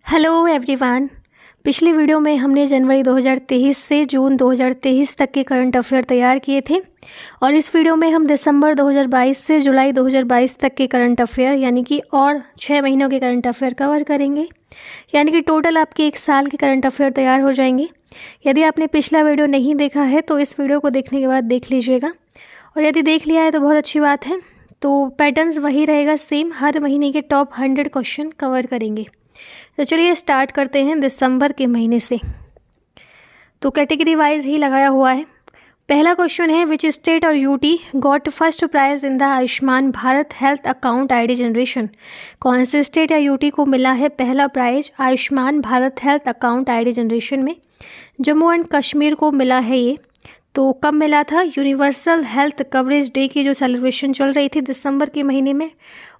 Hello everyone. पिछली video में हमने जनवरी 2023 से जून 2023 तक के करंट अफेयर तैयार किए थे और इस वीडियो में हम दिसंबर 2022 से जुलाई 2022 तक के करंट अफेयर यानी कि और 6 महीनों के करंट अफेयर कवर करेंगे। यानी कि टोटल आपके 1 साल के करंट अफेयर तैयार हो जाएंगे। यदि आपने पिछला वीडियो नहीं देखा है तो इस वीडियो को देखने के बाद देख लीजिएगा, और यदि देख लिया है तो बहुत अच्छी बात है। तो पैटर्न्स वही रहेगा सेम, हर महीने के टॉप 100 क्वेश्चन कवर करेंगे। तो चलिए स्टार्ट करते हैं दिसंबर के महीने से। तो कैटेगरी वाइज ही लगाया हुआ है। पहला क्वेश्चन है, which state or UT got first prize in the Ayushman Bharat health account ID generation. कौन से स्टेट या यूटी को मिला है पहला prize Ayushman Bharat health account ID generation में? जम्मू एंड कश्मीर को मिला है ये। तो कब मिला था? यूनिवर्सल हेल्थ कवरेज डे की जो सेलिब्रेशन चल रही थी दिसंबर के महीने में,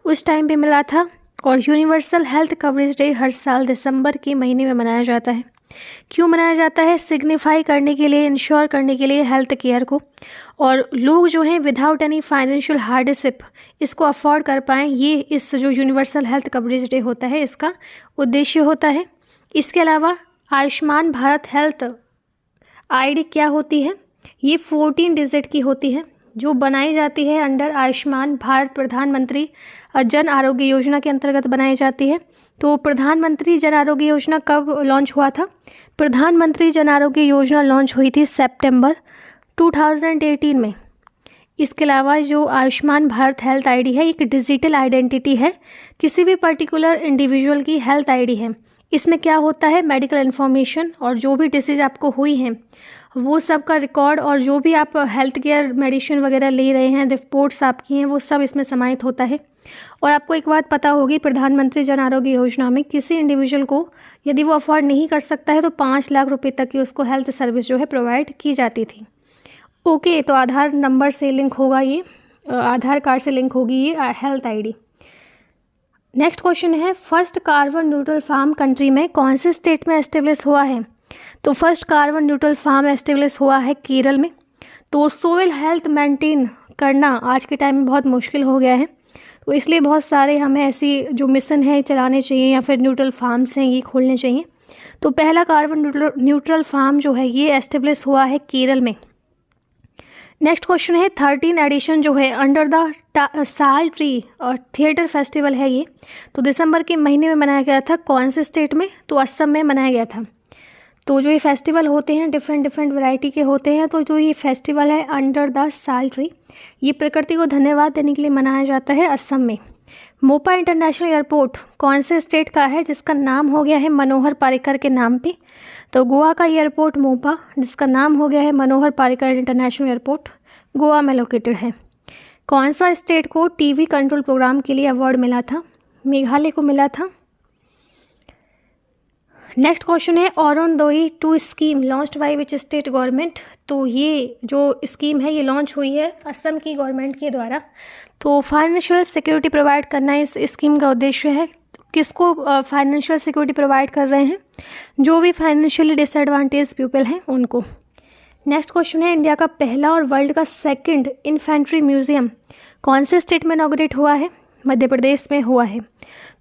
उस टाइम पे मिला था। और यूनिवर्सल हेल्थ कवरेज डे हर साल दिसंबर के महीने में मनाया जाता है। क्यों मनाया जाता है? सिग्निफाई करने के लिए, इंश्योर करने के लिए हेल्थ केयर को, और लोग जो हैं विदाउट एनी फाइनेंशियल हार्डशिप इसको अफोर्ड कर पाएँ, ये इस जो यूनिवर्सल हेल्थ कवरेज डे होता है इसका उद्देश्य होता है। इसके अलावा आयुष्मान भारत हेल्थ आईडी क्या होती है? ये 14 डिजिट की होती है, जो बनाई जाती है अंडर आयुष्मान भारत प्रधानमंत्री जन आरोग्य योजना के अंतर्गत बनाई जाती है। तो प्रधानमंत्री जन आरोग्य योजना कब लॉन्च हुआ था? प्रधानमंत्री जन आरोग्य योजना लॉन्च हुई थी सितंबर 2018 में। इसके अलावा जो आयुष्मान भारत हेल्थ आईडी है, एक डिजिटल आइडेंटिटी है, किसी भी पर्टिकुलर इंडिविजुअल की हेल्थ आईडी है। इसमें क्या होता है, मेडिकल इन्फॉर्मेशन और जो भी डिसीज आपको हुई हैं वो सब का रिकॉर्ड, और जो भी आप हेल्थ केयर मेडिसिन वगैरह ले रहे हैं, रिपोर्ट्स आपकी हैं, वो सब इसमें समाहित होता है। और आपको एक बात पता होगी, प्रधानमंत्री जन आरोग्य योजना में किसी इंडिविजुअल को यदि वो अफोर्ड नहीं कर सकता है तो 5 लाख रुपए तक की उसको हेल्थ सर्विस जो है प्रोवाइड की जाती थी। ओके, तो आधार नंबर से लिंक होगा ये, आधार कार्ड से लिंक होगी ये हेल्थ आईडी। नेक्स्ट क्वेश्चन है, first carbon neutral farm country में कौन से स्टेट में एस्टेब्लिश हुआ है? तो first carbon neutral farm establish हुआ है केरल में। तो सोइल हेल्थ मेंटेन करना आज के टाइम में बहुत मुश्किल हो गया है, तो इसलिए बहुत सारे हमें ऐसी जो मिशन है चलाने चाहिए या फिर न्यूट्रल फार्म्स हैं ये खोलने चाहिए। तो पहला कार्बन न्यूट्रल फार्म जो है ये एस्टेब्लिश हुआ है केरल में। नेक्स्ट क्वेश्चन है, 13 एडिशन जो है अंडर द साल ट्री और थिएटर फेस्टिवल है ये, तो दिसंबर के महीने में मनाया गया था। कौन से स्टेट में? तो असम में मनाया गया था। तो जो ये फेस्टिवल होते हैं डिफरेंट वैरायटी के होते हैं, तो जो ये फेस्टिवल है अंडर द साल ट्री, ये प्रकृति को धन्यवाद देने के लिए मनाया जाता है असम में। मोपा इंटरनेशनल एयरपोर्ट कौन से स्टेट का है जिसका नाम हो गया है मनोहर पारिकर के नाम पे? तो गोवा का एयरपोर्ट मोपा, जिसका नाम हो गया है मनोहर पारिकर इंटरनेशनल एयरपोर्ट, गोवा में लोकेटेड है। कौन सा स्टेट को टीवी कंट्रोल प्रोग्राम के लिए अवार्ड मिला था? मेघालय को मिला था। नेक्स्ट क्वेश्चन है, Arunoday 2 scheme launched by which state government? तो ये जो स्कीम है ये लॉन्च हुई है असम की गवर्नमेंट के द्वारा। तो फाइनेंशियल सिक्योरिटी प्रोवाइड करना इस स्कीम का उद्देश्य है। किसको फाइनेंशियल सिक्योरिटी प्रोवाइड कर रहे हैं? जो भी फाइनेंशियली डिसएडवांटेज पीपल हैं उनको। नेक्स्ट क्वेश्चन है, इंडिया का पहला और वर्ल्ड का सेकंड इन्फेंट्री म्यूजियम कौन से स्टेट में इनॉग्रेट हुआ है? मध्य प्रदेश में हुआ है।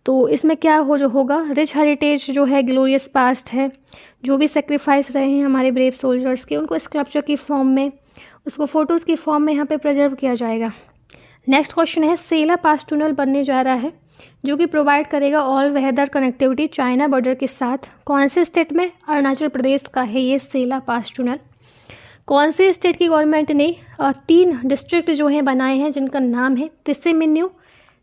तो इसमें क्या होगा, रिच हेरिटेज जो है, ग्लोरियस पास्ट है, जो भी सेक्रीफाइस रहे हैं हमारे ब्रेव सोल्जर्स के, उनको स्कल्पचर की फॉर्म में, उसको फोटोज़ की फॉर्म में यहाँ पे प्रिजर्व किया जाएगा। नेक्स्ट क्वेश्चन है, सेला पास टनल बनने जा रहा है जो कि प्रोवाइड करेगा all weather connectivity China border के साथ। कौन से स्टेट में? अरुणाचल प्रदेश का है ये सेला पास टनल। कौन से स्टेट की गवर्नमेंट ने 3 डिस्ट्रिक्ट जो हैं बनाए हैं जिनका नाम है तिस्सेमिन्यू,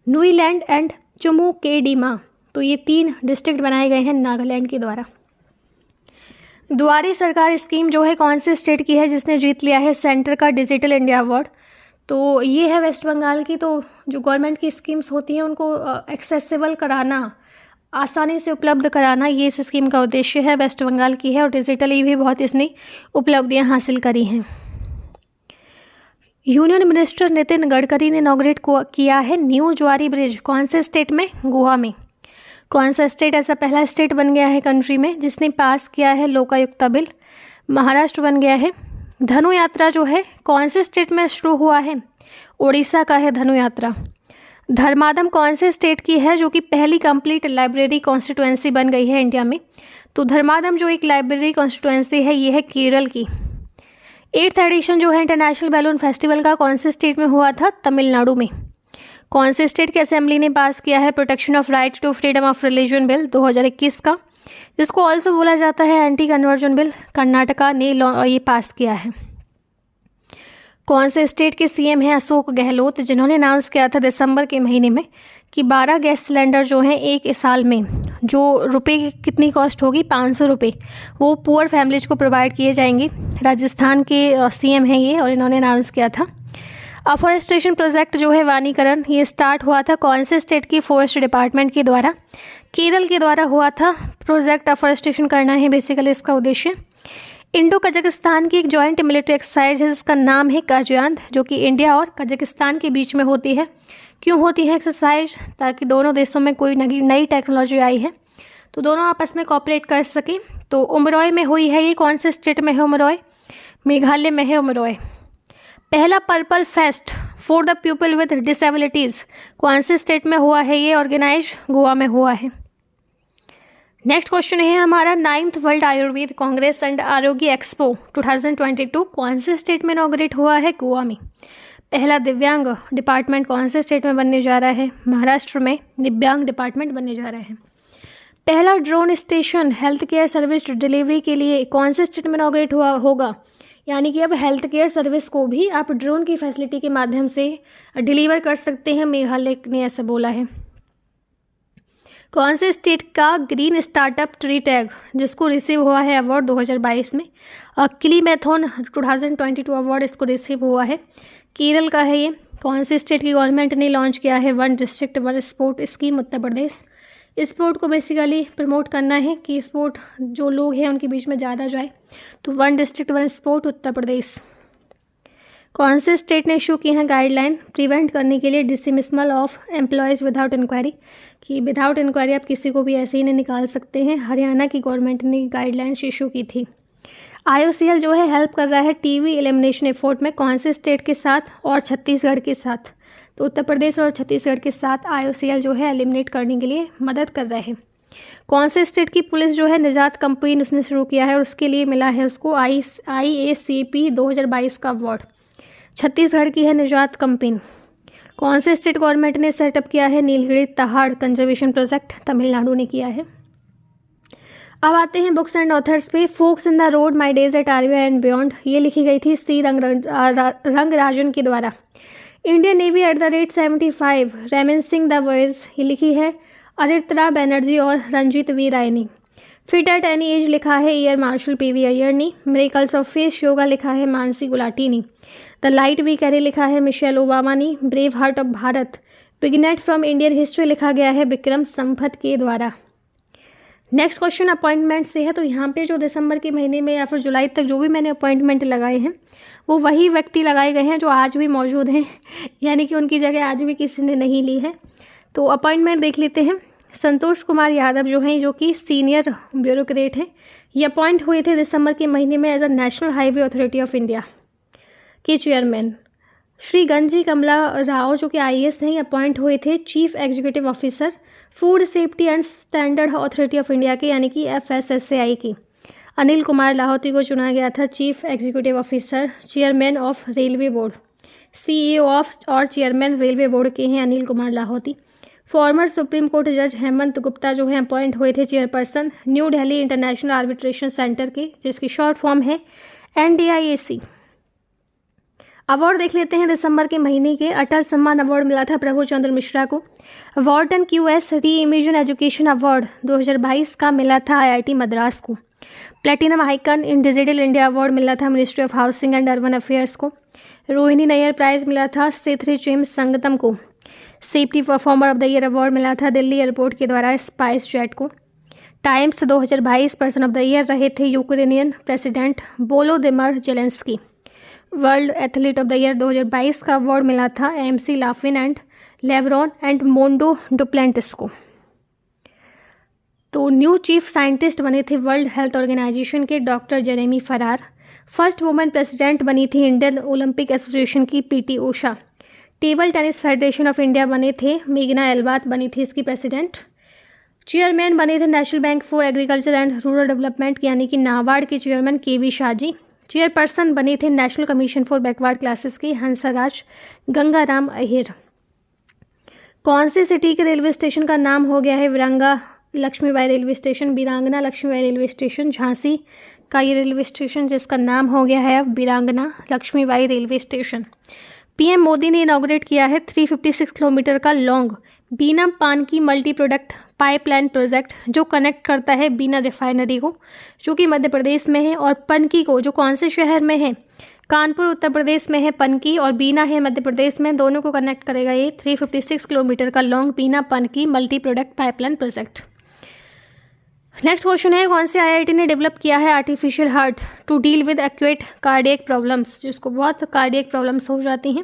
नुईलैंड एंड चुमुकेडिमा? तो ये 3 डिस्ट्रिक्ट बनाए गए हैं नागालैंड के द्वारा। द्वारी सरकार स्कीम जो है कौन से स्टेट की है जिसने जीत लिया है सेंटर का डिजिटल इंडिया अवार्ड? तो ये है वेस्ट बंगाल की। तो जो गवर्नमेंट की स्कीम्स होती हैं उनको एक्सेसिबल कराना, आसानी से उपलब्ध कराना, ये इस स्कीम का उद्देश्य है। वेस्ट बंगाल की है और डिजिटली भी बहुत इसने उपलब्धियां हासिल करी हैं। यूनियन मिनिस्टर नितिन गडकरी ने इनॉग्रेट किया है न्यू ज्वारी ब्रिज कौन से स्टेट में? गोवा में। कौन सा स्टेट ऐसा पहला स्टेट बन गया है कंट्री में जिसने पास किया है लोकायुक्ता बिल? महाराष्ट्र बन गया है। धनु यात्रा जो है कौन से स्टेट में शुरू हुआ है? उड़ीसा का है धनु यात्रा। धर्मादम कौन से स्टेट की है जो कि पहली कंप्लीट लाइब्रेरी कॉन्स्टिट्यूएंसी बन गई है इंडिया में? तो धर्मादम जो एक लाइब्रेरी कॉन्स्टिट्यूएंसी है ये है केरल की। 8th एडिशन जो है इंटरनेशनल बैलून फेस्टिवल का कौन से स्टेट में हुआ था? तमिलनाडु में। कौन से स्टेट की असेंबली ने पास किया है protection of right to freedom of religion bill 2021 का, जिसको ऑल्सो बोला जाता है एंटी कन्वर्जन बिल? कर्नाटका ने ये पास किया है। कौन से स्टेट के सीएम हैं अशोक गहलोत, जिन्होंने अनाउंस किया था दिसंबर के महीने में कि 12 गैस सिलेंडर जो हैं एक साल में जो रुपए की कितनी कॉस्ट होगी 500 रुपये, वो पुअर फैमिलीज को प्रोवाइड किए जाएंगे। राजस्थान के सीएम हैं ये और इन्होंने अनाउंस किया था। अफॉरेस्टेशन प्रोजेक्ट जो है वानीकरण, ये स्टार्ट हुआ था कौन से स्टेट की फॉरेस्ट डिपार्टमेंट के द्वारा? केरल के द्वारा हुआ था। प्रोजेक्ट अफॉरेस्टेशन करना है बेसिकली इसका उद्देश्य। इंडो कजाकिस्तान की एक जॉइंट मिलिट्री एक्सरसाइज है जिसका नाम है काजयांद, जो कि इंडिया और कजाकिस्तान के बीच में होती है। क्यों होती है एक्सरसाइज? ताकि दोनों देशों में कोई नई टेक्नोलॉजी आई है तो दोनों आपस में कॉपरेट कर सकें। तो उमरोय में हुई है ये। कौन से स्टेट में है उमरोय? मेघालय में है उमरोय। पहला purple fest for the people with disabilities कौन से स्टेट में हुआ है ये? ऑर्गेनाइज गोवा में हुआ है। नेक्स्ट क्वेश्चन है हमारा 9th world Ayurveda Congress and आरोग्य एक्सपो 2022 कौन से स्टेट में इनॉग्रेट हुआ है? गोवा में। पहला दिव्यांग डिपार्टमेंट कौन से स्टेट में बनने जा रहा है? महाराष्ट्र में दिव्यांग डिपार्टमेंट बनने जा रहा है। पहला drone station health care service delivery के लिए कौन से स्टेट में इनॉग्रेट हुआ होगा? यानी कि अब हेल्थ केयर सर्विस को भी आप ड्रोन की फैसिलिटी के माध्यम से डिलीवर कर सकते हैं, मेघालय ने ऐसा बोला है। कौन से स्टेट का ग्रीन स्टार्टअप ट्री टैग जिसको रिसीव हुआ है अवार्ड 2022 में? क्लीमेथॉन 2022 अवार्ड इसको रिसीव हुआ है। केरल का है ये। कौन से स्टेट की गवर्नमेंट ने लॉन्च किया है one district one sport scheme? Uttar Pradesh. Sport को बेसिकली प्रमोट करना है कि स्पोर्ट जो लोग हैं उनके बीच में ज़्यादा जाए, तो one district one sport Uttar Pradesh. कौन से स्टेट ने इशू की है गाइडलाइन प्रिवेंट करने के लिए dismissal of employees without inquiry, कि विदाउट इंक्वायरी आप किसी को भी ऐसे ही नहीं निकाल सकते हैं? हरियाणा की गवर्नमेंट ने गाइडलाइंस इशू की थी। IOCL जो है हेल्प कर रहा है टीबी एलिमिनेशन एफर्ट में कौन से स्टेट के साथ और छत्तीसगढ़ के साथ? तो उत्तर प्रदेश और छत्तीसगढ़ के साथ IOCL जो है एलिमिनेट करने के लिए मदद कर रहे हैं। कौन से स्टेट की पुलिस जो है निजात कैंपेन उसने शुरू किया है और उसके लिए मिला है उसको IACP 2022 का अवार्ड? छत्तीसगढ़ की है निजात कैंपेन। कौन से स्टेट गवर्नमेंट ने सेटअप किया है नीलगिरी पहाड़ कंजर्वेशन प्रोजेक्ट? तमिलनाडु ने किया है। अब आते हैं बुक्स एंड ऑथर्स पे। Forks in the road my days at आर्या एंड बियॉन्ड, ये लिखी गई थी सी रंगराजन के द्वारा। Indian navy @75 reminiscing the voice, ये लिखी है अरित्रा बनर्जी और रंजीत वी राय ने। फिट एट एनी एज लिखा है एयर मार्शल PV अय्यर ने। मिरेकल्स ऑफ फेस योगा लिखा है मानसी गुलाटी ने। द लाइट वी कैरी लिखा है मिशेल ओबामा ने। Brave heart of Bharat vignettes from Indian history लिखा गया है विक्रम संपत के द्वारा। नेक्स्ट क्वेश्चन अपॉइंटमेंट से है। तो यहाँ पे जो दिसंबर के महीने में या फिर जुलाई तक जो भी मैंने अपॉइंटमेंट लगाए हैं वो वही व्यक्ति लगाए गए हैं जो आज भी मौजूद हैं, यानी कि उनकी जगह आज भी किसी ने नहीं ली है। तो अपॉइंटमेंट देख लेते हैं। संतोष कुमार यादव जो हैं जो कि सीनियर ब्यूरोक्रेट हैं, ये अपॉइंट हुए थे दिसंबर के महीने में as a national highway authority of India के चेयरमैन। श्री गंजी कमला राव जो कि IAS हैं, अपॉइंट हुए थे chief executive officer food safety and standard authority of India के, यानी कि FSSAI की। अनिल कुमार लाहौती को चुना गया था chief executive officer chairman of railway board. CEO of और चेयरमैन रेलवे बोर्ड के हैं Anil Kumar Lahoti. Former supreme court जज हेमंत गुप्ता जो हैं अपॉइंट हुए थे chairperson new Delhi international arbitration centre के, जिसकी शॉर्ट फॉर्म है NDIAC। अवार्ड देख लेते हैं दिसंबर के महीने के। अटल सम्मान अवार्ड मिला था प्रभु चंद्र मिश्रा को। वॉर्टन QS री इमेजिन एजुकेशन अवार्ड 2022 का मिला था IIT मद्रास को। प्लेटिनम आइकन इन डिजिटल इंडिया अवार्ड मिला था ministry of housing and urban affairs को। रोहिणी नैयर प्राइज मिला था सेथरी चिम संगतम को। Safety performer of the year award मिला था दिल्ली एयरपोर्ट के द्वारा स्पाइस जेट को। Times 2022 person of the year रहे थे Ukrainian president Volodymyr Zelensky. World athlete of the year 2022 का अवार्ड मिला था MC Laughlin and Levrone and Mondo Duplantis को। तो न्यू चीफ साइंटिस्ट बने थे वर्ल्ड हेल्थ ऑर्गेनाइजेशन के doctor Jeremy Farrar. First women president बनी थी इंडियन ओलंपिक एसोसिएशन की PT Usha. Table tennis federation of India बने थे मेघना एलबात बनी थी इसकी प्रेसिडेंट। चेयरमैन बने थे national bank for agriculture and rural development यानी कि नाबार्ड के चेयरमैन केवी शाहजी। चेयरपर्सन बने थे national commission for backward classes के हंसराज गंगाराम अहिर। कौन सी सिटी के रेलवे स्टेशन का नाम हो गया है वीरांगा लक्ष्मीबाई रेलवे स्टेशन, वीरांगना लक्ष्मीबाई रेलवे स्टेशन? झांसी का ये रेलवे स्टेशन जिसका नाम हो गया है अब Veerangana Laxmibai railway station. PM Modi ने इनॉग्रेट किया है 356 किलोमीटर का long Bina Panki multi product pipeline project जो कनेक्ट करता है बीना रिफाइनरी को जो कि मध्य प्रदेश में है और पनकी को जो कौन से शहर में है, कानपुर उत्तर प्रदेश में है पनकी और बीना है मध्य प्रदेश में, दोनों को कनेक्ट करेगा ये 356 किलोमीटर का long Bina Panki multi product pipeline project. Next question है कौन से आईआईटी ने डेवलप किया है artificial heart to deal with acute cardiac problems, जिसको बहुत कार्डियक प्रॉब्लम्स हो जाती हैं।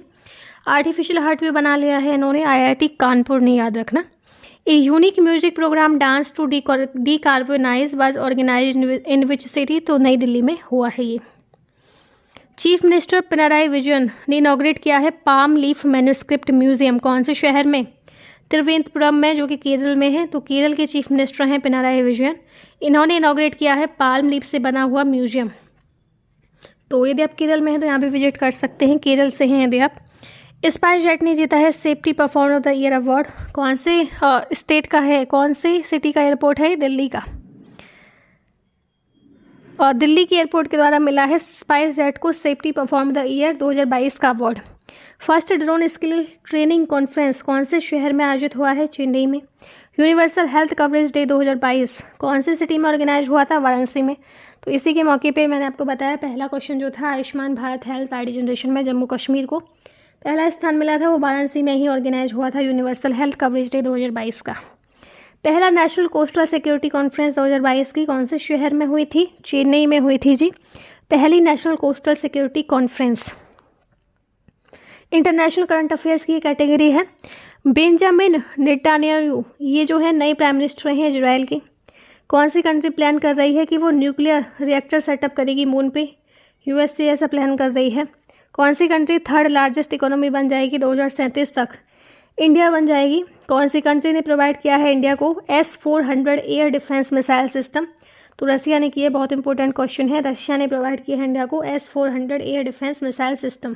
आर्टिफिशियल हार्ट भी बना लिया है इन्होंने आईआईटी कानपुर ने, याद रखना। A unique music programme dance to decarbonize was organized in which city, तो नई दिल्ली में हुआ है ये। चीफ मिनिस्टर पिनाराई विजयन ने इनॉग्रेट किया है पाम लीफ मैन्युस्क्रिप्ट म्यूजियम, कौन से शहर में? त्रिवेंद्रपुरम में जो कि केरल में है। तो केरल के चीफ मिनिस्टर हैं पिनाराई विजयन, इन्होंने इनॉग्रेट किया है पाल्म लीफ से बना हुआ म्यूजियम। तो यदि आप केरल में हैं तो यहाँ पे विजिट कर सकते हैं, केरल से हैं यदि आप। स्पाइस जेट ने जीता है safety performer of the year award, कौन से स्टेट का है, कौन से सिटी का एयरपोर्ट है? दिल्ली का। और दिल्ली के एयरपोर्ट के द्वारा मिला है स्पाइस जेट को सेफ्टी परफॉर्मर द ईयर 2022 का award. First drone skill training conference कौन से शहर में आयोजित हुआ है? चेन्नई में। यूनिवर्सल हेल्थ कवरेज डे 2022 कौन से सिटी में ऑर्गेनाइज हुआ था? वाराणसी में। तो इसी के मौके पे मैंने आपको बताया पहला क्वेश्चन जो था Ayushman Bharat health ID generation में जम्मू कश्मीर को पहला स्थान मिला था, वो वाराणसी में ही ऑर्गेनाइज हुआ था यूनिवर्सल हेल्थ कवरेज डे 2022 का। पहला नेशनल कोस्टल सिक्योरिटी कॉन्फ्रेंस 2022 की कौन से शहर में हुई थी? चेन्नई में हुई थी जी, पहली national coastal security conference. International current affairs की कैटेगरी है बेंजामिन नेतान्याहू, ये जो है नए प्राइम मिनिस्टर हैं इजराइल के। कौन सी कंट्री प्लान कर रही है कि वो न्यूक्लियर रिएक्टर सेटअप करेगी मून पे? यूएसए ऐसा प्लान कर रही है। कौन सी कंट्री थर्ड लार्जेस्ट इकोनॉमी बन जाएगी 2037 तक? इंडिया बन जाएगी। कौन सी कंट्री ने प्रोवाइड किया है इंडिया को S-400 air defence missile system? तो रसिया ने किया, बहुत इंपॉर्टेंट क्वेश्चन है। रशिया ने प्रोवाइड किया है इंडिया को S-400 air defence missile system.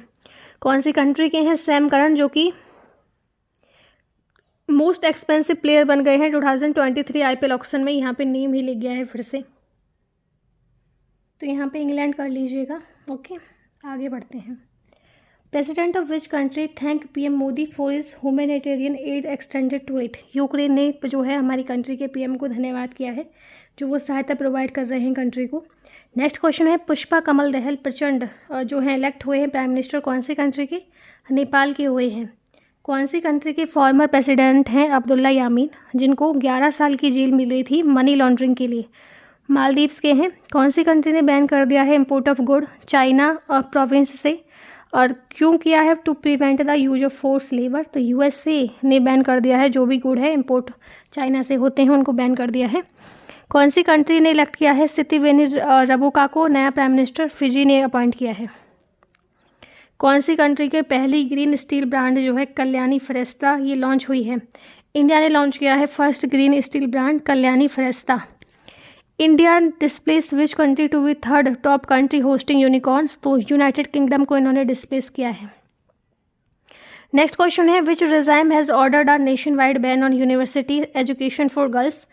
कौन सी कंट्री के हैं सैम करन जो कि मोस्ट एक्सपेंसिव प्लेयर बन गए हैं 2023 आईपीएल ऑक्शन में, यहाँ पे नेम ही लिख गया है फिर से, तो यहाँ पे इंग्लैंड कर लीजिएगा। ओके, आगे बढ़ते हैं। President of which country thank PM Modi for is humanitarian aid extended to it? Ukraine ने जो है हमारी कंट्री के पीएम को धन्यवाद किया है जो वो सहायता प्रोवाइड कर रहे हैं कंट्री को। नेक्स्ट क्वेश्चन है पुष्पा कमल दहल प्रचंड जो है इलेक्ट हुए हैं प्राइम मिनिस्टर कौन सी कंट्री के? नेपाल के हुए हैं। कौन सी कंट्री के फॉर्मर प्रेसिडेंट हैं अब्दुल्ला यामीन जिनको 11 साल की जेल मिली थी मनी लॉन्ड्रिंग के लिए? मालदीव्स के हैं। कौन सी कंट्री ने बैन कर दिया है import of good China province से, और क्यों किया है? To prevent the use of force labour. तो यूएसए ने बैन कर दिया है, जो भी गुड है इम्पोर्ट चाइना से होते हैं उनको बैन कर दिया है। कौन सी कंट्री ने इलेक्ट किया है सितिवेनी रबुका को नया प्राइम मिनिस्टर? फिजी ने अपॉइंट किया है। कौन सी कंट्री के पहली ग्रीन स्टील ब्रांड जो है कल्याणी फरेस्ता ये लॉन्च हुई है? इंडिया ने लॉन्च किया है first green steel brand Kalyani Ferresta. India displaces which country to be third top country hosting unicorns? तो यूनाइटेड किंगडम को इन्होंने डिस्प्लेस किया है। नेक्स्ट क्वेश्चन है which regime has ordered a nationwide ban on university education for girls?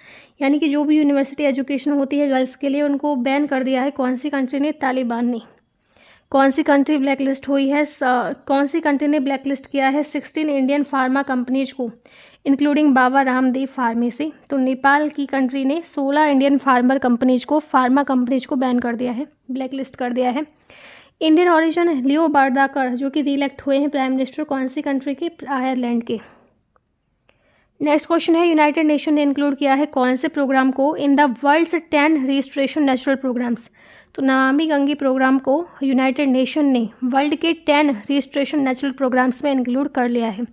यानी कि जो भी यूनिवर्सिटी एजुकेशन होती है गर्ल्स के लिए उनको बैन कर दिया है कौन सी कंट्री ने? तालिबान ने। कौन सी कंट्री ब्लैक लिस्ट हुई है? कौन सी कंट्री ने ब्लैक लिस्ट किया है 16 इंडियन फार्मा कंपनीज को इंक्लूडिंग बाबा रामदेव फार्मेसी? तो नेपाल की कंट्री ने 16 इंडियन फार्मा कंपनीज को बैन कर दिया है, ब्लैक लिस्ट कर दिया है। इंडियन ओरिजिन लियो बारदाकर जो कि रीइलेक्ट हुए हैं प्राइम मिनिस्टर कौन सी कंट्री के? आयरलैंड के। नेक्स्ट क्वेश्चन है यूनाइटेड नेशन ने इंक्लूड किया है कौन से प्रोग्राम को in the world's 10 restoration natural programmes? तो नमामि गंगे प्रोग्राम को यूनाइटेड नेशन ने वर्ल्ड के 10 रिस्टोरेशन नेचुरल प्रोग्राम्स में इंक्लूड कर लिया है।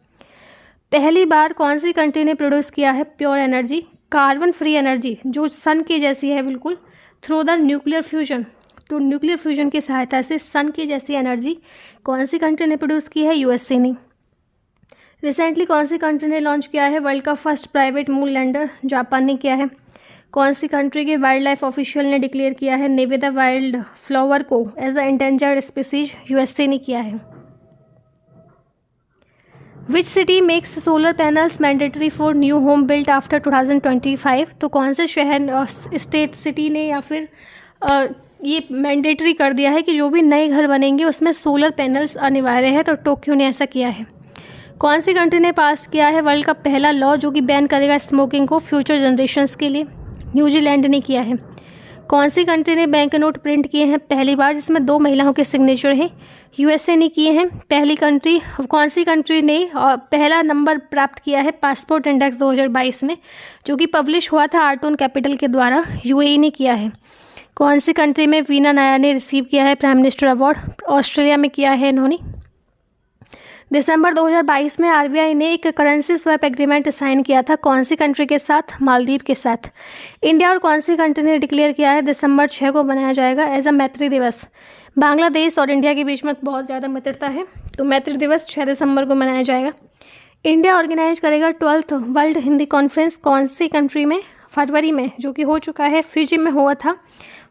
पहली बार कौन सी कंट्री ने प्रोड्यूस किया है pure energy, carbon free energy जो सन की जैसी है बिल्कुल, थ्रू द न्यूक्लियर फ्यूजन? तो न्यूक्लियर फ्यूजन की सहायता से सन की जैसी एनर्जी कौन सी कंट्री ने प्रोड्यूस की है? यूएसए ने। रिसेंटली कौन सी कंट्री ने लॉन्च किया है वर्ल्ड का first private moon lander? Japan ने किया है। कौन सी कंट्री के वाइल्ड लाइफ ऑफिशियल ने डिक्लेयर किया है नेवेदा वाइल्ड फ्लावर को as a endangered species? USA ने किया है। Which city makes solar panels mandatory for new home built after 2025? तो कौन से शहर स्टेट सिटी ने या फिर ये मैंडेटरी कर दिया है कि जो भी नए घर बनेंगे उसमें सोलर पैनल्स अनिवार्य है? तो टोक्यो ने ऐसा किया है। कौन सी कंट्री ने पास किया है वर्ल्ड का पहला लॉ जो कि बैन करेगा स्मोकिंग को फ्यूचर जनरेशन्स के लिए? न्यूजीलैंड ने किया है। कौन सी कंट्री ने बैंक नोट प्रिंट किए हैं पहली बार जिसमें 2 महिलाओं के सिग्नेचर हैं? यूएसए ने किए हैं पहली कंट्री। कौन सी कंट्री ने पहला नंबर प्राप्त किया है पासपोर्ट इंडेक्स 2022 में जो कि पब्लिश हुआ था आर्टून कैपिटल के द्वारा? यूएई ने किया है। कौन सी कंट्री में वीना नायर ने रिसीव किया है प्राइम मिनिस्टर अवार्ड? ऑस्ट्रेलिया में किया है इन्होंने। दिसंबर 2022 में आरबीआई ने एक करेंसी स्वैप एग्रीमेंट साइन किया था कौन सी कंट्री के साथ? मालदीव के साथ। इंडिया और कौन सी कंट्री ने डिक्लेयर किया है दिसंबर 6 को मनाया जाएगा एज अ मैत्री दिवस? बांग्लादेश और इंडिया के बीच में बहुत ज़्यादा मित्रता है तो मैत्री दिवस 6 दिसंबर को मनाया जाएगा। इंडिया ऑर्गेनाइज करेगा 12th वर्ल्ड हिंदी कॉन्फ्रेंस कौन सी कंट्री में? फरवरी में, जो कि हो चुका है, फिजी में हुआ था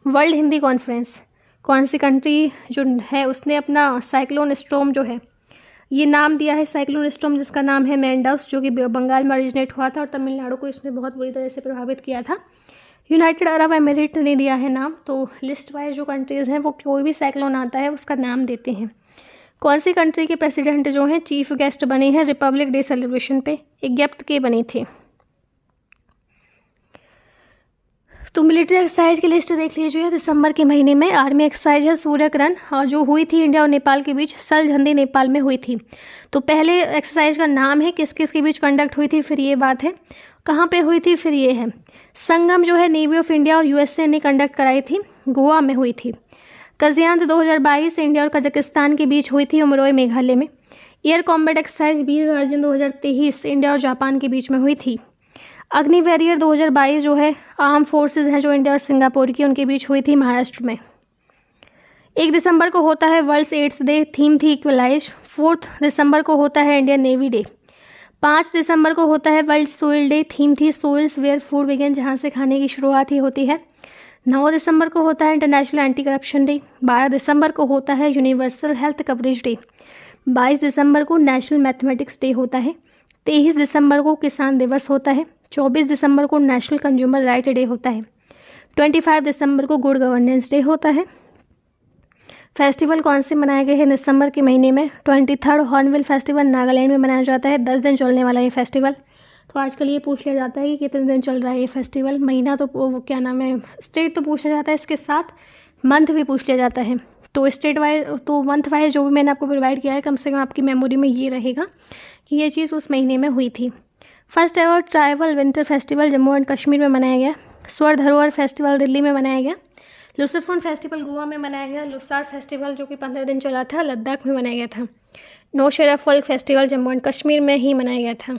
वर्ल्ड हिंदी कॉन्फ्रेंस। कौन सी कंट्री जो है उसने अपना साइक्लोन स्टॉर्म जो है ये नाम दिया है साइक्लोन स्टॉर्म जिसका नाम है मैंडाउस जो कि बंगाल में ओरिजिनेट हुआ था और तमिलनाडु को इसने बहुत बुरी तरह से प्रभावित किया था। यूनाइटेड अरब एमिरेट ने दिया है नाम। तो लिस्ट वाइज जो कंट्रीज़ हैं वो कोई भी साइक्लोन आता है उसका नाम देते हैं। कौन सी कंट्री के प्रेसिडेंट जो हैं चीफ गेस्ट बने हैं रिपब्लिक डे सेलिब्रेशन पे? इजिप्ट के बने थे। तो मिलिट्री एक्सरसाइज की लिस्ट देख लीजिए। दिसंबर के महीने में आर्मी एक्सरसाइज है सूर्यग्रहण और जो हुई थी इंडिया और नेपाल के बीच सल झंडी नेपाल में हुई थी। तो पहले एक्सरसाइज का नाम है किस किस के बीच कंडक्ट हुई थी, फिर ये बात है कहाँ पे हुई थी, फिर ये है। संगम जो है नेवी ऑफ इंडिया और यूएसए ने कंडक्ट कराई थी, गोवा में हुई थी। कजियांत 2022 इंडिया और कजाकिस्तान के बीच हुई थी उमरोई मेघालय में। एयर कॉम्बैट एक्सरसाइज वीर अर्जुन 2023 इंडिया और जापान के बीच में हुई थी। अग्नि वॉरियर 2022 जो है आर्म फोर्सेस हैं जो इंडिया और सिंगापुर की उनके बीच हुई थी महाराष्ट्र में। 1 दिसंबर को होता है वर्ल्ड एड्स डे, थीम थी इक्वलाइज। 4 दिसंबर को होता है इंडियन नेवी डे। 5 दिसंबर को होता है वर्ल्ड सोइल डे, थीम थी सोइल्स वेयर फूड बिगिन जहाँ से खाने की शुरुआत ही होती है। 9 दिसंबर को होता है इंटरनेशनल एंटी करप्शन डे। 12 दिसंबर को होता है यूनिवर्सल हेल्थ कवरेज डे। 22 दिसंबर को नेशनल मैथमेटिक्स डे होता है। 23 दिसंबर को किसान दिवस होता है। 24 दिसंबर को नेशनल कंज्यूमर राइट डे होता है। 25 दिसंबर को गुड गवर्नेंस डे होता है। फेस्टिवल कौन से मनाए गए हैं दिसंबर के महीने में? 23rd हॉर्नबिल फेस्टिवल नागालैंड में मनाया जाता है। 10 दिन चलने वाला ये फेस्टिवल। तो आजकल ये पूछ लिया जाता है कि कितने दिन चल रहा है ये फेस्टिवल। महीना तो वो क्या नाम है, स्टेट तो पूछा जाता है, इसके साथ मंथ भी पूछ लिया जाता है। तो स्टेट वाइज तो मंथ वाइज जो भी मैंने आपको प्रोवाइड किया है कम से कम आपकी मेमोरी में ये रहेगा कि ये चीज़ उस महीने में हुई थी। First ever tribal winter festival Jammu and Kashmir में मनाया गया। स्वर्ण धरोहर फेस्टिवल दिल्ली में मनाया गया। लुसफोन फेस्टिवल गोवा में मनाया गया। लुसार फेस्टिवल जो कि 15 दिन चला था लद्दाख में मनाया गया था। Naushera folk festival Jammu and Kashmir में ही मनाया गया था।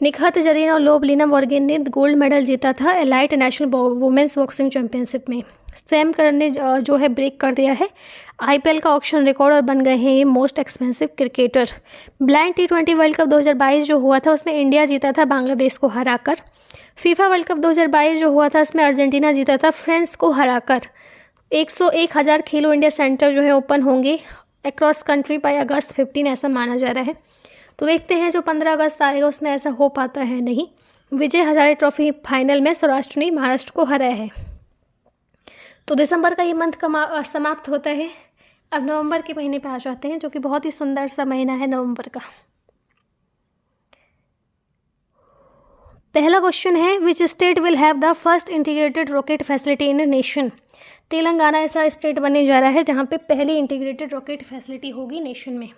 निखत जरीन और लोबलिना बोर्गेन ने गोल्ड मेडल जीता था elite national women's boxing championship में। सैम करन ने जो है ब्रेक कर दिया है आईपीएल का ऑक्शन रिकॉर्ड और बन गए हैं ये most expensive cricketer. Blind T20 world cup 2022 जो हुआ था उसमें इंडिया जीता था बांग्लादेश को हराकर। फीफा वर्ल्ड कप 2022 जो हुआ था उसमें अर्जेंटीना जीता था फ्रांस को हराकर। 101,000 खेलो इंडिया सेंटर जो है ओपन होंगे अक्रॉस कंट्री बाय अगस्त 15 ऐसा माना जा रहा है। तो देखते हैं जो 15 अगस्त आएगा उसमें ऐसा हो पाता है नहीं। विजय हजारे ट्रॉफी फाइनल में सौराष्ट्र ने महाराष्ट्र को हराया है। तो दिसंबर का ये मंथ का समाप्त होता है। अब नवंबर के महीने पे आ जाते हैं जो कि बहुत ही सुंदर सा महीना है नवंबर का। पहला क्वेश्चन है which state will have the first integrated rocket facility in nation? Telangana ऐसा स्टेट बनने जा रहा है जहाँ पे पहली इंटीग्रेटेड रॉकेट फैसिलिटी होगी नेशन में।